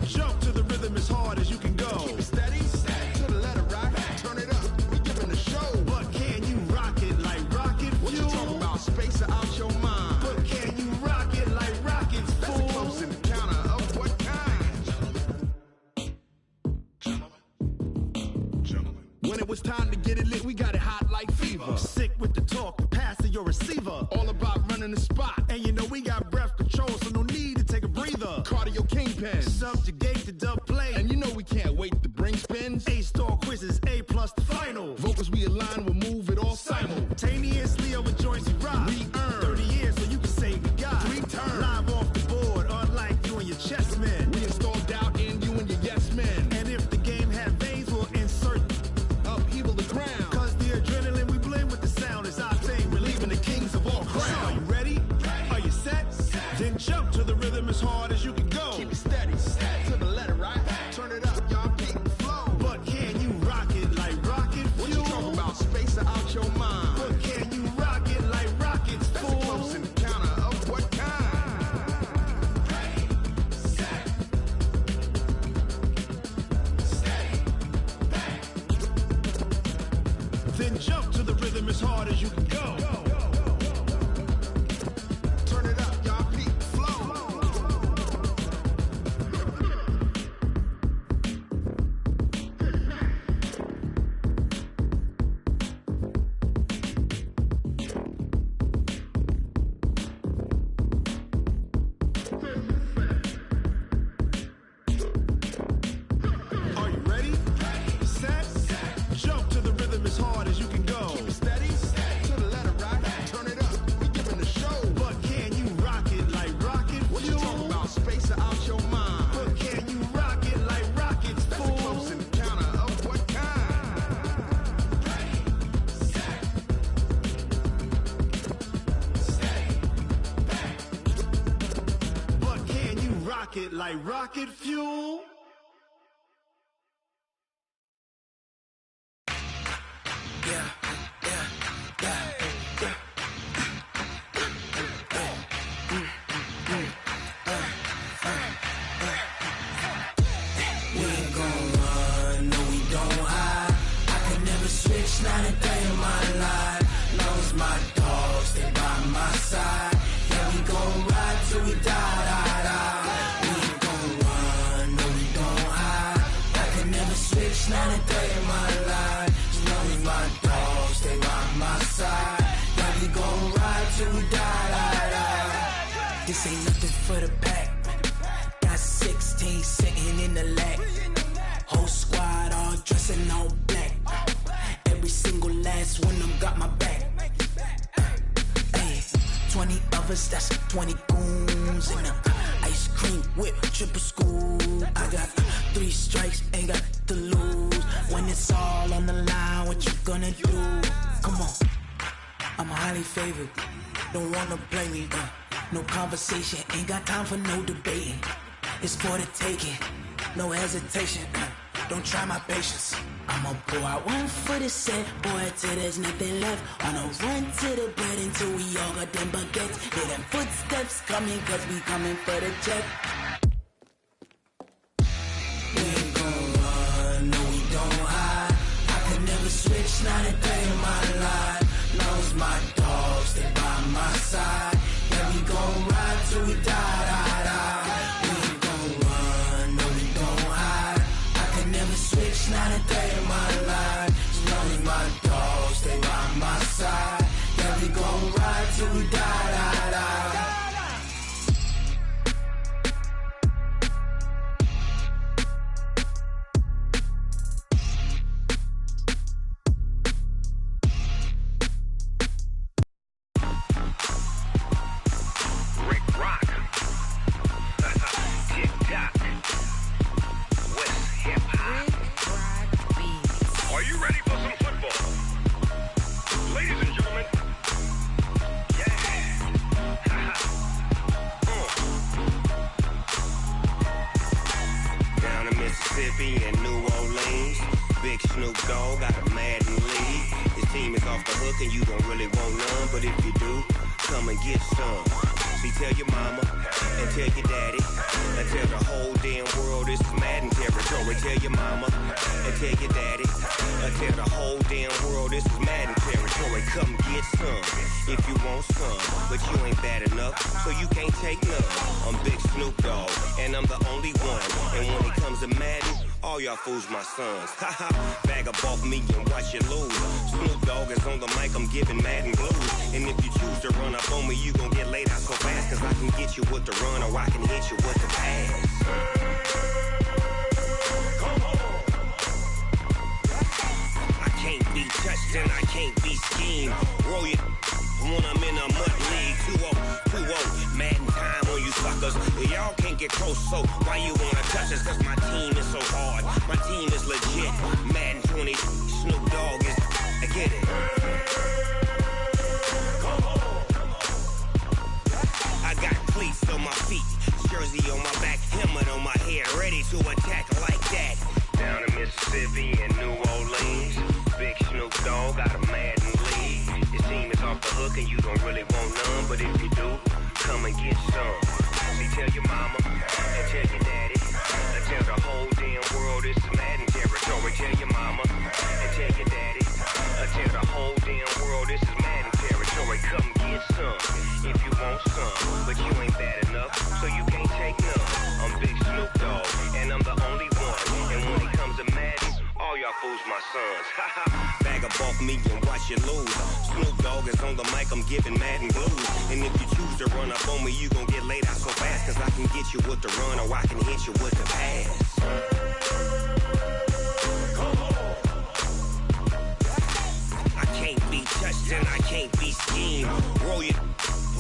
Jump to the rhythm as hard as you can go. Keep it steady, to the letter rock. Turn it up, we giving the show. But can you rock it like rocket fuel? What you talking about? Space or out your mind? But can you rock it like rockets, fool? That's a close encounter of what kind? Gentlemen. When it was time to get it lit, we got it hot like fever. Sick with the talk, pass to your receiver. All about running the spot. And you know we got breath control, so no need to take a breather. Cardio kingpin, subjugate the dub play. And you know we can't wait to bring spins. A-star quizzes, A+ the final. Vocals we align, we'll move it all simultaneously over joints we rock. We earn 30 years so you can say we got 3 turns. Live off the board, unlike you and your chess men. We install doubt in you and your yes men. And if the game had veins, we'll insert upheaval the ground. Cause the adrenaline we blend with the sound is our thing, relieving the kings of all crowns. So are you ready? Are you set? Then jump to the rhythm as hard as you can go. Keep it steady, to the letter right. Turn it up, y'all peak flow. But can you rock it like rocket fuel? What you talking about? Space or out your mind? But can you rock it like rockets, fool? That's a close encounter of what kind? Then jump to the rhythm as hard as you can go. Turn it up, y'all peak flow. Are you ready? Set. Jump to the rhythm as hard as you can go. Keep it steady, to the letter right. Turn it up, we giving the show. But can you rock it like rocket fuel? What you talking about? Space or out your mind? But can you rock it like rockets, fool? That's a close encounter of what kind? But can you rock it like rocket fuel? Not a day in my life. Long as my dogs, they by my side. Yeah, we gon' ride till we die. We ain't gon' run, no, we don't hide. I can never switch, not a day in my life. As long as my dogs, they by my side. This ain't nothing for the pack. Got 16 sitting in the lag. Whole squad all dressing all black. Every single last one of them got my back. 20 of us, that's 20 goons in them. Ice cream whip, triple school. I got 3 strikes, ain't got to lose. When it's all on the line, what you gonna do? Come on, I'm highly favored. Don't wanna play me, no conversation, ain't got time for no debating. It's for the taking, no hesitation. Don't try my patience. I'ma pour out one for the set, boy, till there's nothing left. On a run to the bread until we all got them baguettes. Hear them footsteps coming, cause we coming for the check. We ain't gon' run, no we don't hide. I could never switch, not a day in my life. Now it's my dogs, they by my side. Yeah, we gon' ride till we die, die, die. We ain't gon' run, no we don't hide. I could never switch, not a day in my life. As long as my dogs, they by my side. Yeah, we gon' ride till we die, die, die. And New Orleans, Big Snoop Dogg got a Madden league. His team is off the hook and you don't really want none, but if you do, come and get some. See, tell your mama and tell your daddy and tell the whole damn world this is Madden territory. Tell your mama and tell your daddy and tell the whole damn world this is Madden territory. Come get some if you want some, but you ain't bad enough, so you can't take none. I'm Big Snoop Dogg and I'm the only one, and when it comes to Madden, all y'all fools my sons. Haha, bag up off me and watch you lose. Snoop Dogg is on the mic, I'm giving Madden blues. And if you choose to run up on me, you gon' get laid out so fast, cause I can get you with the run or I can hit you with the pass. I can't be touched and I can't be schemed. Roll you when I'm in a mud league. 2-0, 2-0, Madden time on you suckers. Y'all can't get close, so why you wanna touch us? Cause my team is so hard, my team is legit. Madden20, Snoop Dogg is, I get it. I got cleats on my feet, jersey on my back, helmet on my head, ready to attack like that. Down in Mississippi and New Orleans, Big Snoop Dogg got a Madden league. His team is off the hook and you don't really want none, but if you do, come and get some. See, tell your mama and tell your daddy and tell the whole damn world this is Madden territory. Tell your mama and tell your daddy and tell the whole damn world this is Madden territory. Come get some if you want some, but you ain't bad enough, so you can't take none. I'm Big Snoop Dogg and I'm the only one, and when it comes to Madden, all y'all fools my sons. Bag up off me and watch you lose. Snoop Dogg is on the mic, I'm giving Madden blues. And if you choose to run up on me, you gon' get laid out so fast, cause I can get you with the run or I can hit you with the pass. I can't be touched and I can't be schemed. Roll you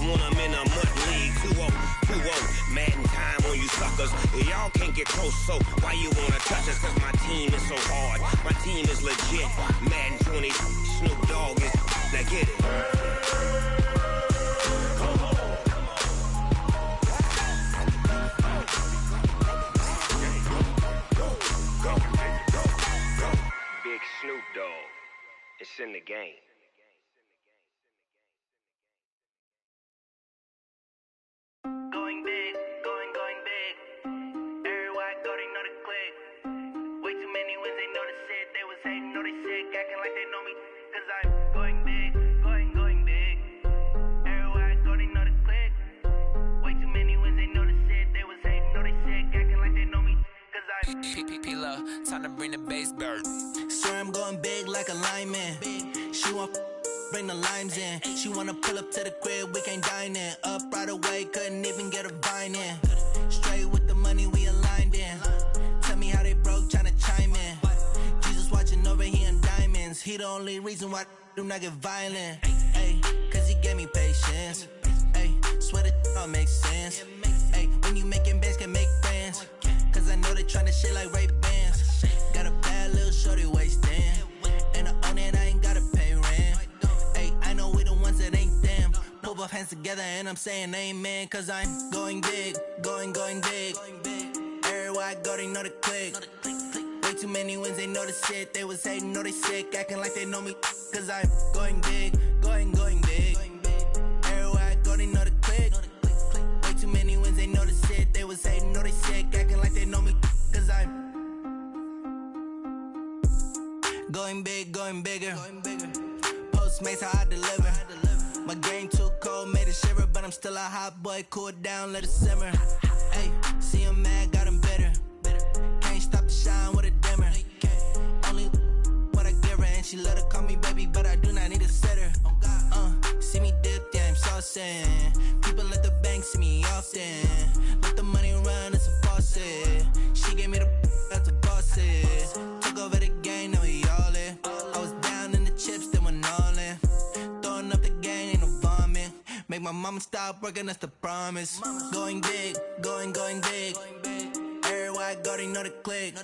when I'm in a mud league. 2-0, 2-0, Madden time on you suckers. Y'all can't get close, so why you wanna touch us? Cause my team is so hard, my team is legit. Madden20, Snoop Dogg is, now get it. Big Snoop Dogg, it's in the game. Going big, going big. Everywhere I go, they know the click. Way too many wins, they know the shit. They was hating, know they sick, acting like they know me. Cause I'm going big, going big. Everywhere I go, they know the click. Way too many wins, they know the shit. They was hating, know they sick, acting like they know me. Cause I'm Time to bring the bass bird. Swear I'm going big like a lineman. She want bring the limes in. She wanna pull up to the crib, we can't dine in. Up right away, couldn't even get a vine in. Straight with the money, we aligned in. Tell me how they broke, tryna chime in. Jesus watching over, he in diamonds. He the only reason why I do not get violent. Ay, cause he gave me patience. Ay, swear that all makes sense. Ay, when you making bands, can make friends. Cause I know they tryna shit like Ray-Bans. Got a bad little shorty wasting. And I own it, I ain't gotta pay rent. Ay, I know we the ones that ain't them. Pull both hands together and I'm saying amen. Cause I'm going big, going big. Everywhere I go, they know the click. Way too many wins, they know the shit. They was hating, know they sick, acting like they know me. Cause I'm going big, going big. Everywhere I go, they know the click. Way too many wins, they know the shit. They was hating, know they sick, acting like they know me. Cause I'm going big, going bigger. Postmates, how I deliver. My game too cold, made it shiver. But I'm still a hot boy, cool it down, let it simmer. Hey, see him mad, got him bitter. Can't stop the shine with a dimmer. Only what I give her, and she let her call me baby, but I do not need a sitter. See me dip, yeah, I'm saucing. People at the bank see me often. Let the money run, it's a faucet. She gave me the that's a boss it. Took over the game, now we all in. I was down in the chips, then went all in. Throwing up the game, ain't no vomit. Make my mama stop working, that's the promise. Going big, going big. Everywhere I go, they know the click.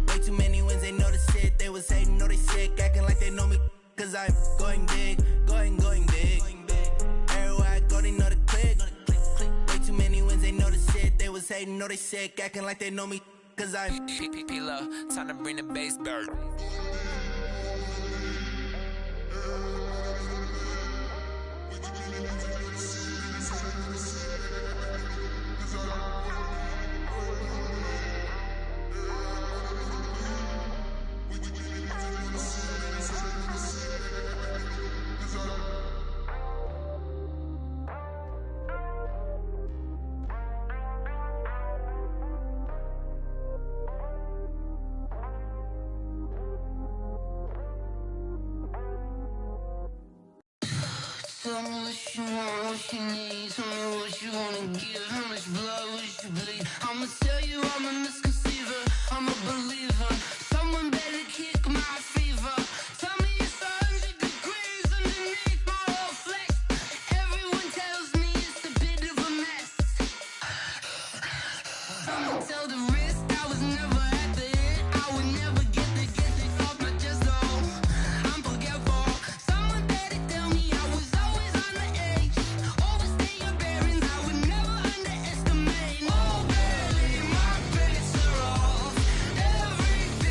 Way too many wins, they know the shit. They was hating, know they sick, acting like they know me. Cause I'm going big, going big. Everywhere I go, they know the click. Way too many wins, they know the shit. They was hating, know they sick, acting like they know me. Cause I'm P-Lo, time to bring the bass back. Tell me what you want, what you need. Tell me what you wanna give. How much blood would you bleed? I'ma tell you I'm a misconceiver. I'm a believer. Someone better kick my fever. Tell me it's 100 degrees underneath my whole flesh. Everyone tells me it's a bit of a mess. I'ma tell the risk I was never at the end. I would never get it off my chest though. I'm forgetful. Someone better tell me I was always on the edge. Overstay your bearings, I would never underestimate. Oh baby, my bets are off. Everything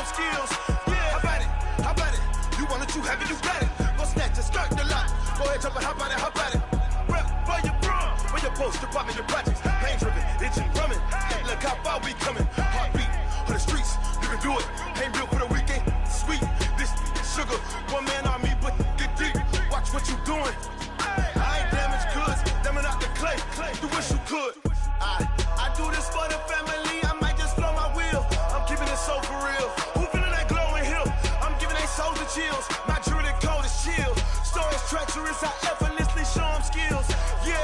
them skills. Yeah, how about it? How about it? You want it, you have it, you got it. Go snatch it, skirt the lot. Go ahead, jump it, how about it? How about it? Rep for your bro, for your post, department, your projects. Pain driven, itching, drumming. Look how far we coming. Heartbeat for the streets, you can do it. Ain't built for the weekend. Sweet, this sugar, one man on me, but get deep. Watch what you doing. I ain't damaged goods, damn it out the clay. You wish you could. I do this for the family. I might just blow my wheel. I'm keeping it so for real. Who feeling that glowing hill? I'm giving they souls the chills. My jewelry code is chill. Stories treacherous, I effortlessly show them skills. Yeah.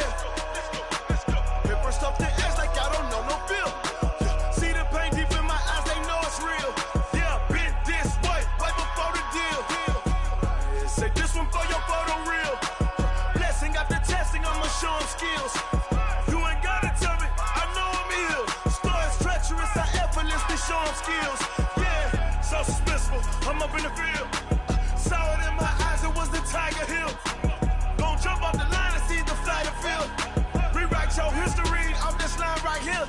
Paper stuff the edge like I don't know no feel. See the pain deep in my eyes, they know it's real. Yeah, been this way, right before the deal. Say this one for your photo reel. Blessing after testing, I'ma show them skills. You ain't gotta tell me, I know I'm ill. Stories treacherous, I effortlessly show them skills. Yeah, so suspenseful, I'm up in the field. Saw it in my eyes, it was the Tiger Hill. Gon' jump off the line and see the flight of field. Rewrite your history off this line right here.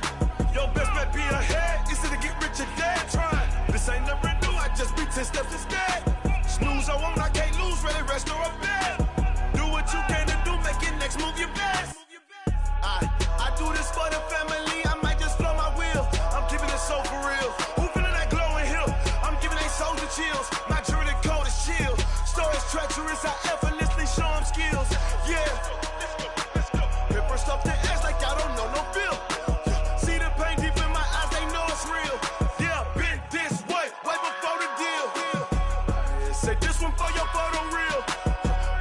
Your best bet be ahead, easy to get rich or dead trying. This ain't never new, I just be 10 steps instead. Snooze I won't, I can't lose, really rest or a bed. Do what you can to do, make your next move your best. I do this for the family, I might just blow my wheel. I'm keeping it so for real. Who feeling that glowing hill? I'm giving they souls the chills. My jewelry code is chill. Stories treacherous, I effortlessly show them skills. Yeah. Paper stuff the edge like I don't know no feel. See the pain deep in my eyes, they know it's real. Yeah, been this way, way before the deal. Say this one for your photo reel.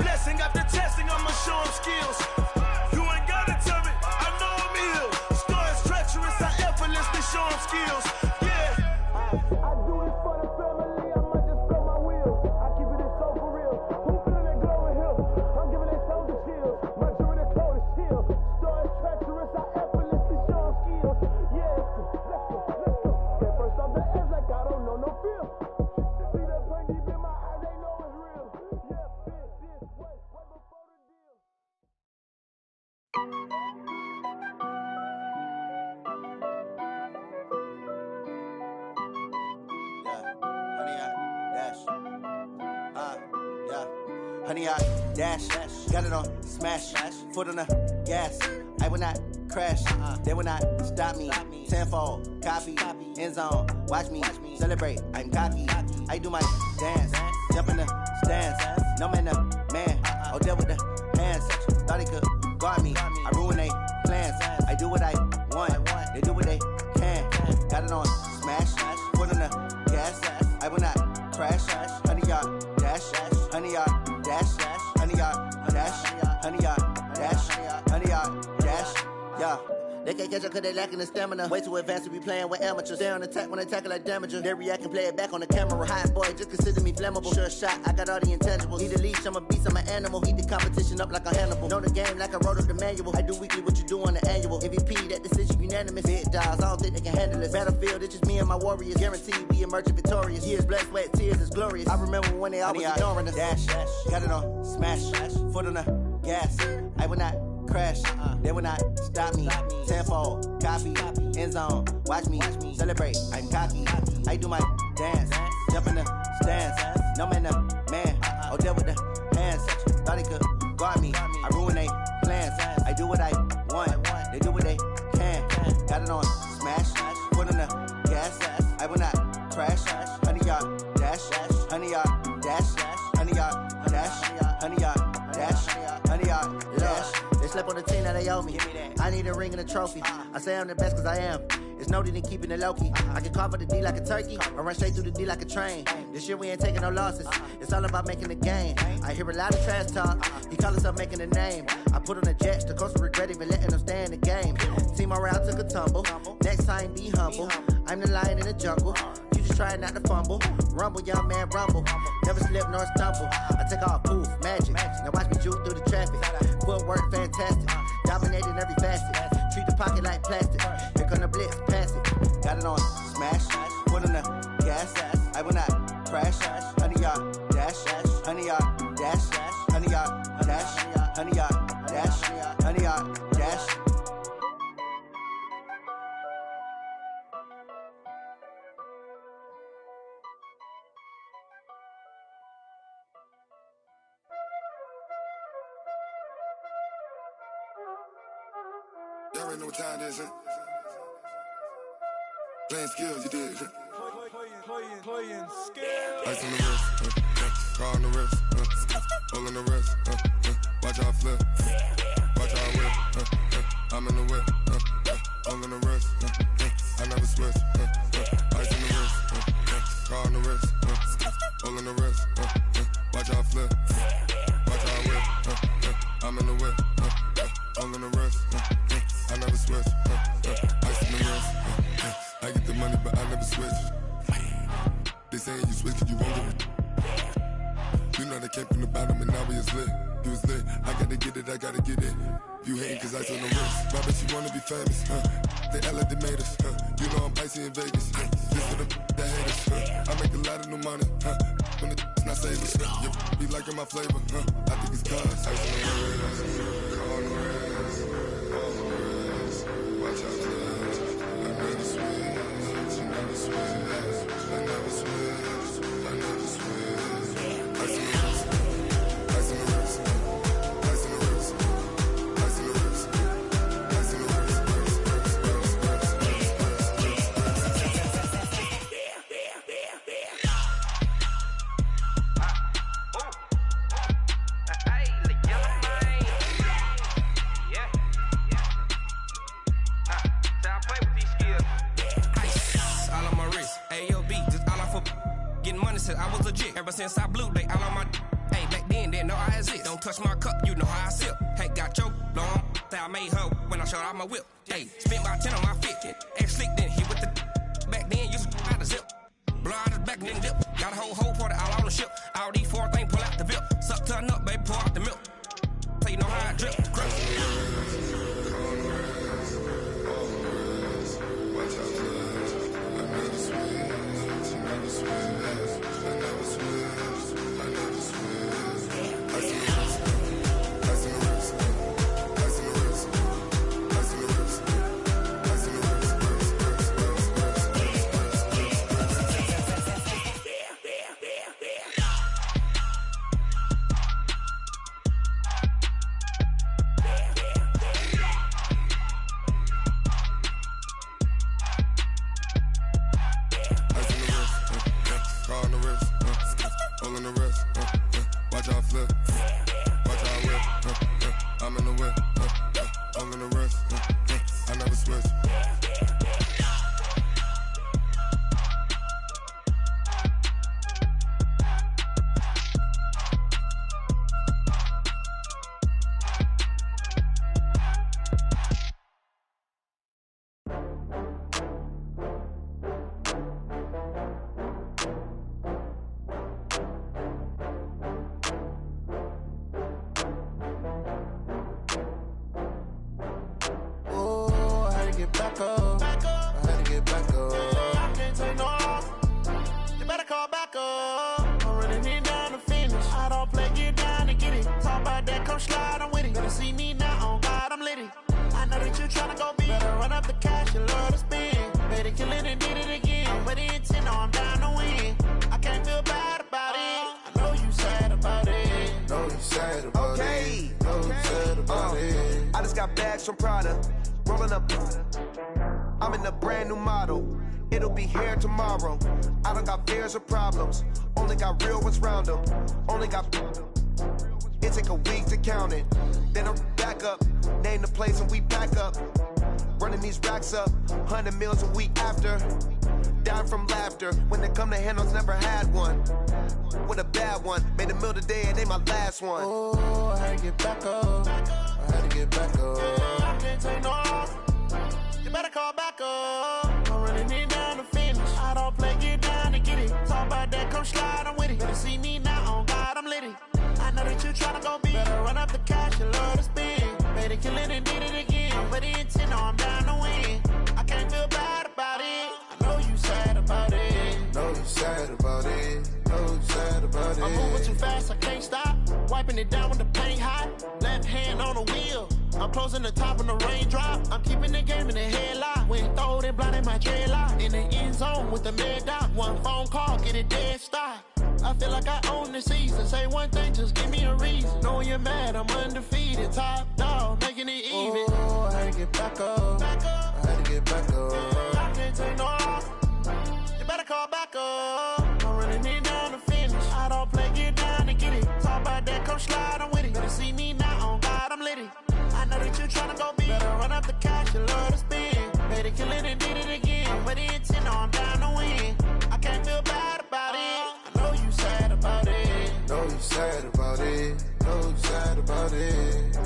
Blessing after testing, I'ma show them skills. You ain't gotta tell me, I know I'm ill. Stories treacherous, I effortlessly show them skills. Yeah. I do this for the family, I might just blow my wheel. I keep it so for real. Who feeling that glowing hill? I'm giving they souls the chills. My jewelry code is chill. Stories treacherous, I effortlessly show them skills. Yeah, let's go. Get first off the edge like I don't know no feel. See the pain deep in my eyes, they know it's real. Yeah, been this way, way before the deal. Honey, I dash, got it on smash, foot on the gas. I will not crash, they will not stop me. Tenfold, copy, end zone, watch me celebrate. I'm cocky, I do my dance, jump in the stands. No man, man, oh deal with the hands. Thought he could guard me, I ruin they plans. I do what I want, they do what they can. Got it on smash, foot on the gas. I will not crash, honey, y'all dash, honey, y'all dash, honey, y'all dash, honey, y'all dash, honey, y'all dash, yeah. They can't catch up cause they lacking the stamina. Way too advanced to be playing with amateurs. Stay on attack when they tackle like damager. They react and play it back on the camera. Hot boy, just consider me flammable. Sure shot, I got all the intangibles. Need a leash, I'm a beast, I'm an animal. Heat the competition up like a Hannibal. Know the game like I wrote up the manual. I do weekly what you do on the annual. MVP, that decision unanimous. Big dials, I don't think they can handle it. Battlefield, it's just me and my warriors. Guaranteed we emerging victorious. Years, blood, sweat, tears, it's glorious. I remember when they always ignoring us. Dash, got it on smash, foot on the gas. I will not crash, they will not stop me. Tenfold, copy, end zone, watch me celebrate. I'm cocky, I do my dance, jump in the stands. No man, man, oh deal with the hands. Thought he could guard me, I ruin they plans. I do what I want, they do what they can. Got it on smash, foot on the gas. I will not crash, honey, y'all dash, honey, y'all dash, honey, y'all dash, honey, y'all dash, honey, y'all dash. They slept on the team that they owe me. I need a ring and a trophy. I say I'm the best cause I am. It's no need in keeping it low key. I can carve for the D like a turkey, or run straight through the D like a train. This year we ain't taking no losses. It's all about making the game. I hear a lot of trash talk. He call himself making a name. I put on the jets. The coach regret even letting them stay in the game. Team around took a tumble. Next time be humble. I'm the lion in the jungle. You just trying not to fumble. Rumble, young man, rumble. Never slip nor stumble. I take off, poof, magic. Now watch me juke through the traffic. Footwork fantastic. Dominating every facet. Treat the pocket like plastic. Here come the blitz, pass it. Got it on smash. Foot on the gas. I will not crash. Honey, y'all dash. Honey, y'all dash. Honey, y'all dash. Honey, y'all dash. Honey, y'all dash. already know what time it is, huh? Playing skills, you did. Playing skills. Ice on the wrist, car on the wrist, hole in the wrist, watch how I flip, watch how I whip, I'm in the whip, hole in the wrist, I never switch, ice on the wrist, car on the wrist, hole in the wrist, watch how I flip, watch how I whip, I'm in the whip, hole in the wrist, I never switch, ice on the wrist, I get the money but I never switch. They saying you switch 'cause you won't get it. You know they came from the bottom and now we is lit. You was lit, I gotta get it, I gotta get it. You hating 'cause ice on the wrist. Why bet you wanna be famous, They act like they made us, You know I'm icy in Vegas, This for the that hate us, I make a lot of new money, When the not savers, You be liking my flavor, I think it's cause ice on the wrist, car on the wrist, all on the wrist. Watch out, cuz I never switch, you never switch. I never switch, I never switch. Ice in the wrist, ice in the wrist, ice in the wrist, ice in the wrist, ice in the wrist, I was legit ever since I blew they all on my hey back then didn't know I exist. Don't touch my cup, you know how I sip. Hey, got your long that I made her when I showed out my whip. Hey, spent about 10 on my fit. Ex slick then hit with the back then used to out the zip. Blow out his back then dip. Got a whole party all on the ship. All these four things pull out the VIP. Suck turn up, baby, pour out the milk. So you know how I drip. From Prada, rolling up. I'm in a brand new model. It'll be here tomorrow. I don't got fears or problems. Only got real ones round them. Only got. It take a week to count it. Then I'm back up. Name the place and we back up. Running these racks up. 100 meals a week after. Down from laughter. When it come to handles, never had one. With a bad one. Made a meal today and they my last one. Oh, I had to get back up. I had to get back up. I can't take no loss. You better call back up. I'm running it down to finish. I don't play, get down to get it. Talk about that, come slide, I'm with it. Better see me now, on God, I'm litty. I know that you tryna go big. Better run up the cash, you love to spend. Better kill it and did it again. I'm with the intent, no, I'm down to win. I can't feel bad about it. I know you sad about it. Know you sad about it. Know you sad about it. I'm moving too fast, I can't stop. Wiping it down with the paint hot. Left hand on the wheel. I'm closing the top on the raindrop. I'm keeping the game in the headlock. When throw it blind in my dreadlock. In the end zone with the mad dot. One phone call, get it dead stop. I feel like I own the season. Say one thing, just give me a reason. Knowing you're mad, I'm undefeated. Top dog, making it even. Oh, I had to get back up. I had to get back up. I can't take no loss. You better call back up. I'm running it down to finish. I don't play, get down to get it. Talk about that, come slide, I'm with it. Better see me now, on God, I'm litty. I know that you tryna go big. Better run up the cash, you love to spin. Made it, kill it, and did it again. But the intent, I'm down to win. I can't feel bad about it. I know you sad about it. Know you sad about it. Know you sad about it.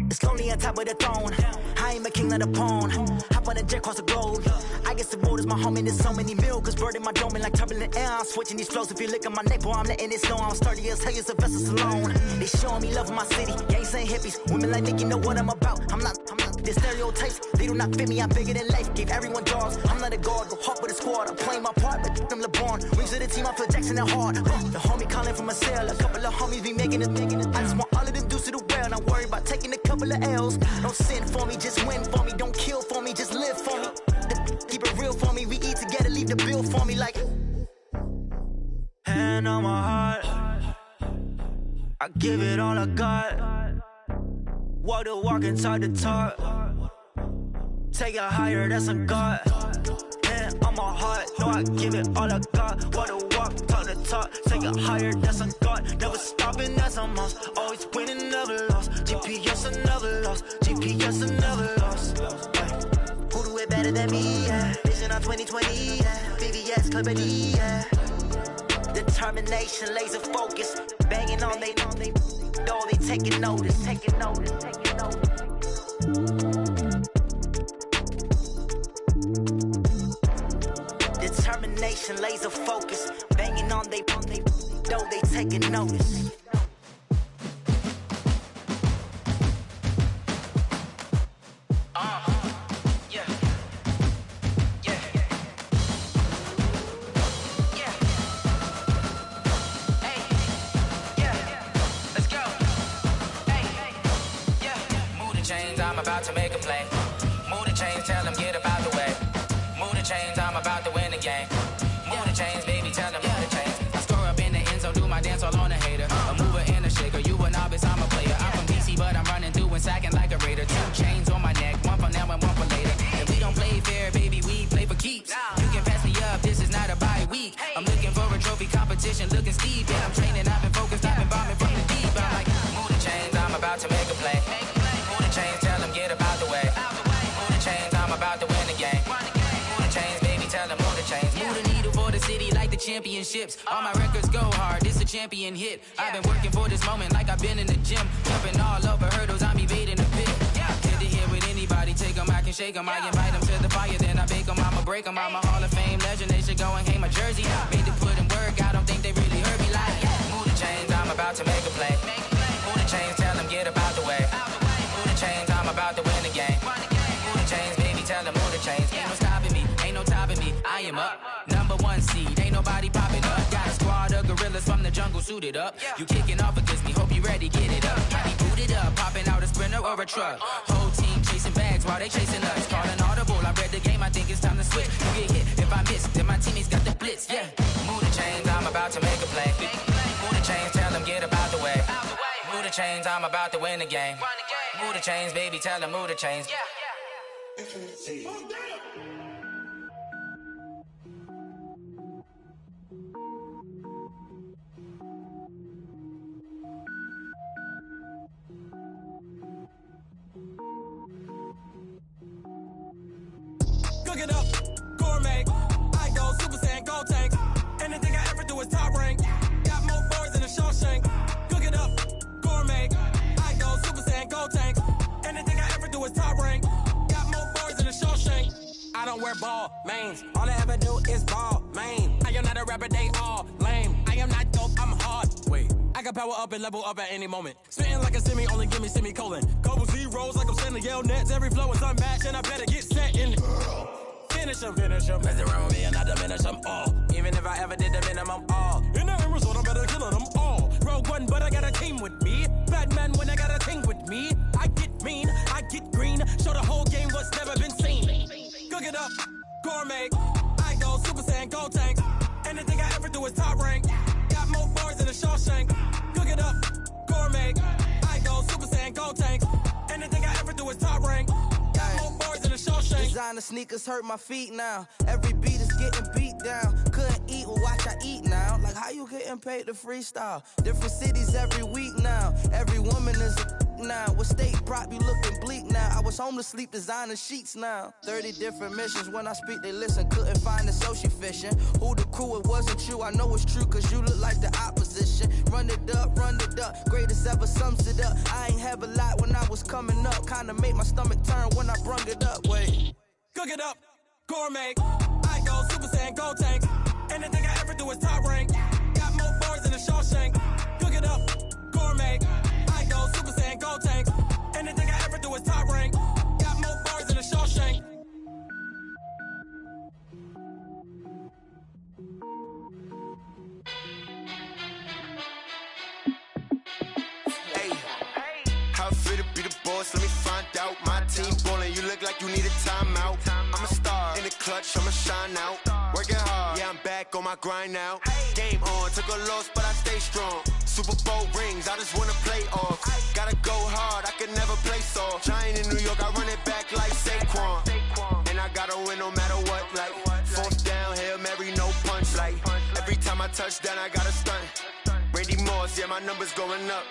It's lonely on top of the throne. I ain't a king of the pawn. Hop on a jet across the globe. I guess the road is my home and there's so many milk. Cause bird in my dome and like turbulent air. I'm switching these flows. If you look at my neck, boy, I'm letting it snow. I'm sturdy as hell, it's a vessel alone. They showing me love in my city. Gangs and hippies. Women like Nick, you know what I'm about. I'm not the stereotypes. They do not fit me. I'm bigger than life. Gave everyone dogs. I'm not a guard. Go hard with a squad. I'm playing my part, but I'm LeBron. Wings of the team, I feel Jackson and hard. The homie calling from a cell. A couple of homies be making it. I just want all of them dudes to do well. Not worry about taking a couple of L's. Don't sin for me, just win for me. Don't kill for me, just live for me. Keep it real for me. We eat together, leave the bill for me like. Hand on my heart, I give it all I got. Walk the walk and talk the talk. Take it higher, that's a God. Hand on my heart, no, I give it all I got. Walk the walk, talk the talk. Take it higher, that's a God. Never stopping, that's a must. Always winning, never lost. GPS, I never lost. GPS, I never lost. Who do it better than me? Yeah. Vision on 2020. Yeah. VVS, Clippity. Yeah. Determination, laser focus. Banging on they know they taking notice. Taking notice. Taking notice. Determination, laser focus. Banging on they know they taking notice. To make a play. Move the chains, tell them get about the way. Move the chains, I'm about to win the game. Move the chains, baby, tell them move the chains. I score up in the end zone, do my dance all on a hater. A mover and a shaker, you a novice, I'm a player. I'm from DC, but I'm running through and sacking like a raider. 2 chains on my neck, one for now and one for later. And we don't play fair, baby, we play for keeps. You can pass me up, this is not a bye week. I'm looking for a trophy competition, looking steep. And I'm training, I've been focused, I've been bombing from the deep. I'm like, move the chains, I'm about to make a play. Move the chains, tell them get about the way. Move the chains, I'm about to win the game. Move the chains, baby, tell them move the chains. Move the needle for the city like the championships. All my records go hard, this a champion hit. I've been working for this moment like I've been in the gym. Jumping all over hurdles, I'm evading the pit. Good to hear with anybody, take them, I can shake them. I invite them to the fire, then I bake them, I'ma break them. I'm a Hall of Fame legend, they should go and hang my jersey. Made to put in work, I don't think they really heard me like. Move the chains, I'm about to make a play. Move the chains, tell them get about the way. Move the chains, I'm about to win the game. Move the chains, baby, tell them move the chains. Ain't no stopping me, ain't no topping me. I am up, #1 seed, ain't nobody popping up. Got a squad of gorillas from the jungle suited up. You kicking off against me, hope you ready, get it up. Body booted up, popping out a Sprinter or a truck. Whole team chasing bags while they chasing us. Call an audible, I read the game, I think it's time to switch. You get hit, if I miss, then my teammates got the blitz, yeah. Move the chains, I'm about to make a play. Move the chains, tell them get about the way. Move the chains, I'm about to win the game. Move the chains, baby, tell them move the chains. Cook it up, gourmet. I go Super Saiyan, go tank. Anything I ever do is top rank. Got more boys than a Shawshank. Cook it up, gourmet. I go Super Saiyan, go tank. Anything I ever do is top rank. Got more boys than a Shawshank. I don't wear ball mains. All I ever do is ball main. I am not a rapper, they all lame. I am not dope, I'm hard. Wait, I got power up and level up at any moment. Spitting like a semi, only give me semicolon. Couple zeros like I'm sending yell nets. Every flow is unmatched and I better get set in. Finish them. Mess around with me and I diminish them all. Even if I ever did the minimum all. In the end result, I'm better killing them all. Rogue One, but I got a team with me. Batman when I got a team with me. I get mean, I get green. Show the whole game what's never been seen. Cook it up, gourmet. I go Super Saiyan, go tank. Anything I ever do is top rank. Got more bars than a Shawshank. Cook it up, gourmet. I go Super Saiyan, go tank. Anything I ever do is top rank. Got more bars than a Shawshank. Designer sneakers hurt my feet now. Every beat is getting beat down. Couldn't eat, well watch I eat now. Like how you getting paid to freestyle? Different cities every week now. Every woman is a now. What state prop you looking bleak now? I was home to sleep designer sheets now. 30 different missions. When I speak they listen. Couldn't find it so she fishing. Who the crew? It wasn't you. I know it's true cause you look like the opposition. Run it up. Greatest ever sums it up. I ain't have a lot when I was coming up. Kinda made my stomach turn when I brung it up. Wait. Cook it up, gourmet. I go Super Saiyan, go tank. Anything I ever do is top rank. Got more bars than a Shawshank. Cook it up, gourmet. I go Super Saiyan, go tank. Anything I ever do is top rank. Got more bars than a Shawshank. How fit to be the boss? Let me find out. My team ballin', you look like you need a timeout. I'm a star in the clutch, I'ma shine out. Working hard, yeah, I'm back on my grind now. Game on, took a loss, but I stay strong. Super Bowl rings, I just wanna play off. Gotta go hard, I can never play soft. Giant in New York, I run it back like Saquon. And I gotta win no matter what, like fourth down, Hail Mary, no punch. Like every time I touch down, I gotta stunt. Randy Moss, yeah, my numbers going up.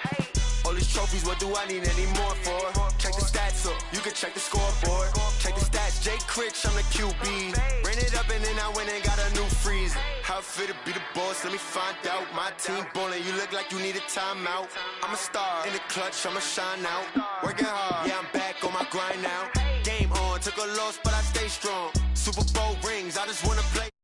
All these trophies, what do I need any more for? Check the stats up, you can check the scoreboard. Check the stats, Jay Critch, I'm the QB. Ran it up and then I went and got a new freeze. How fit to be the boss, let me find out. My team ballin', you look like you need a timeout. I'm a star in the clutch, I'ma shine out. Working hard, yeah, I'm back on my grind now. Game on, took a loss, but I stay strong. Super Bowl rings, I just wanna play.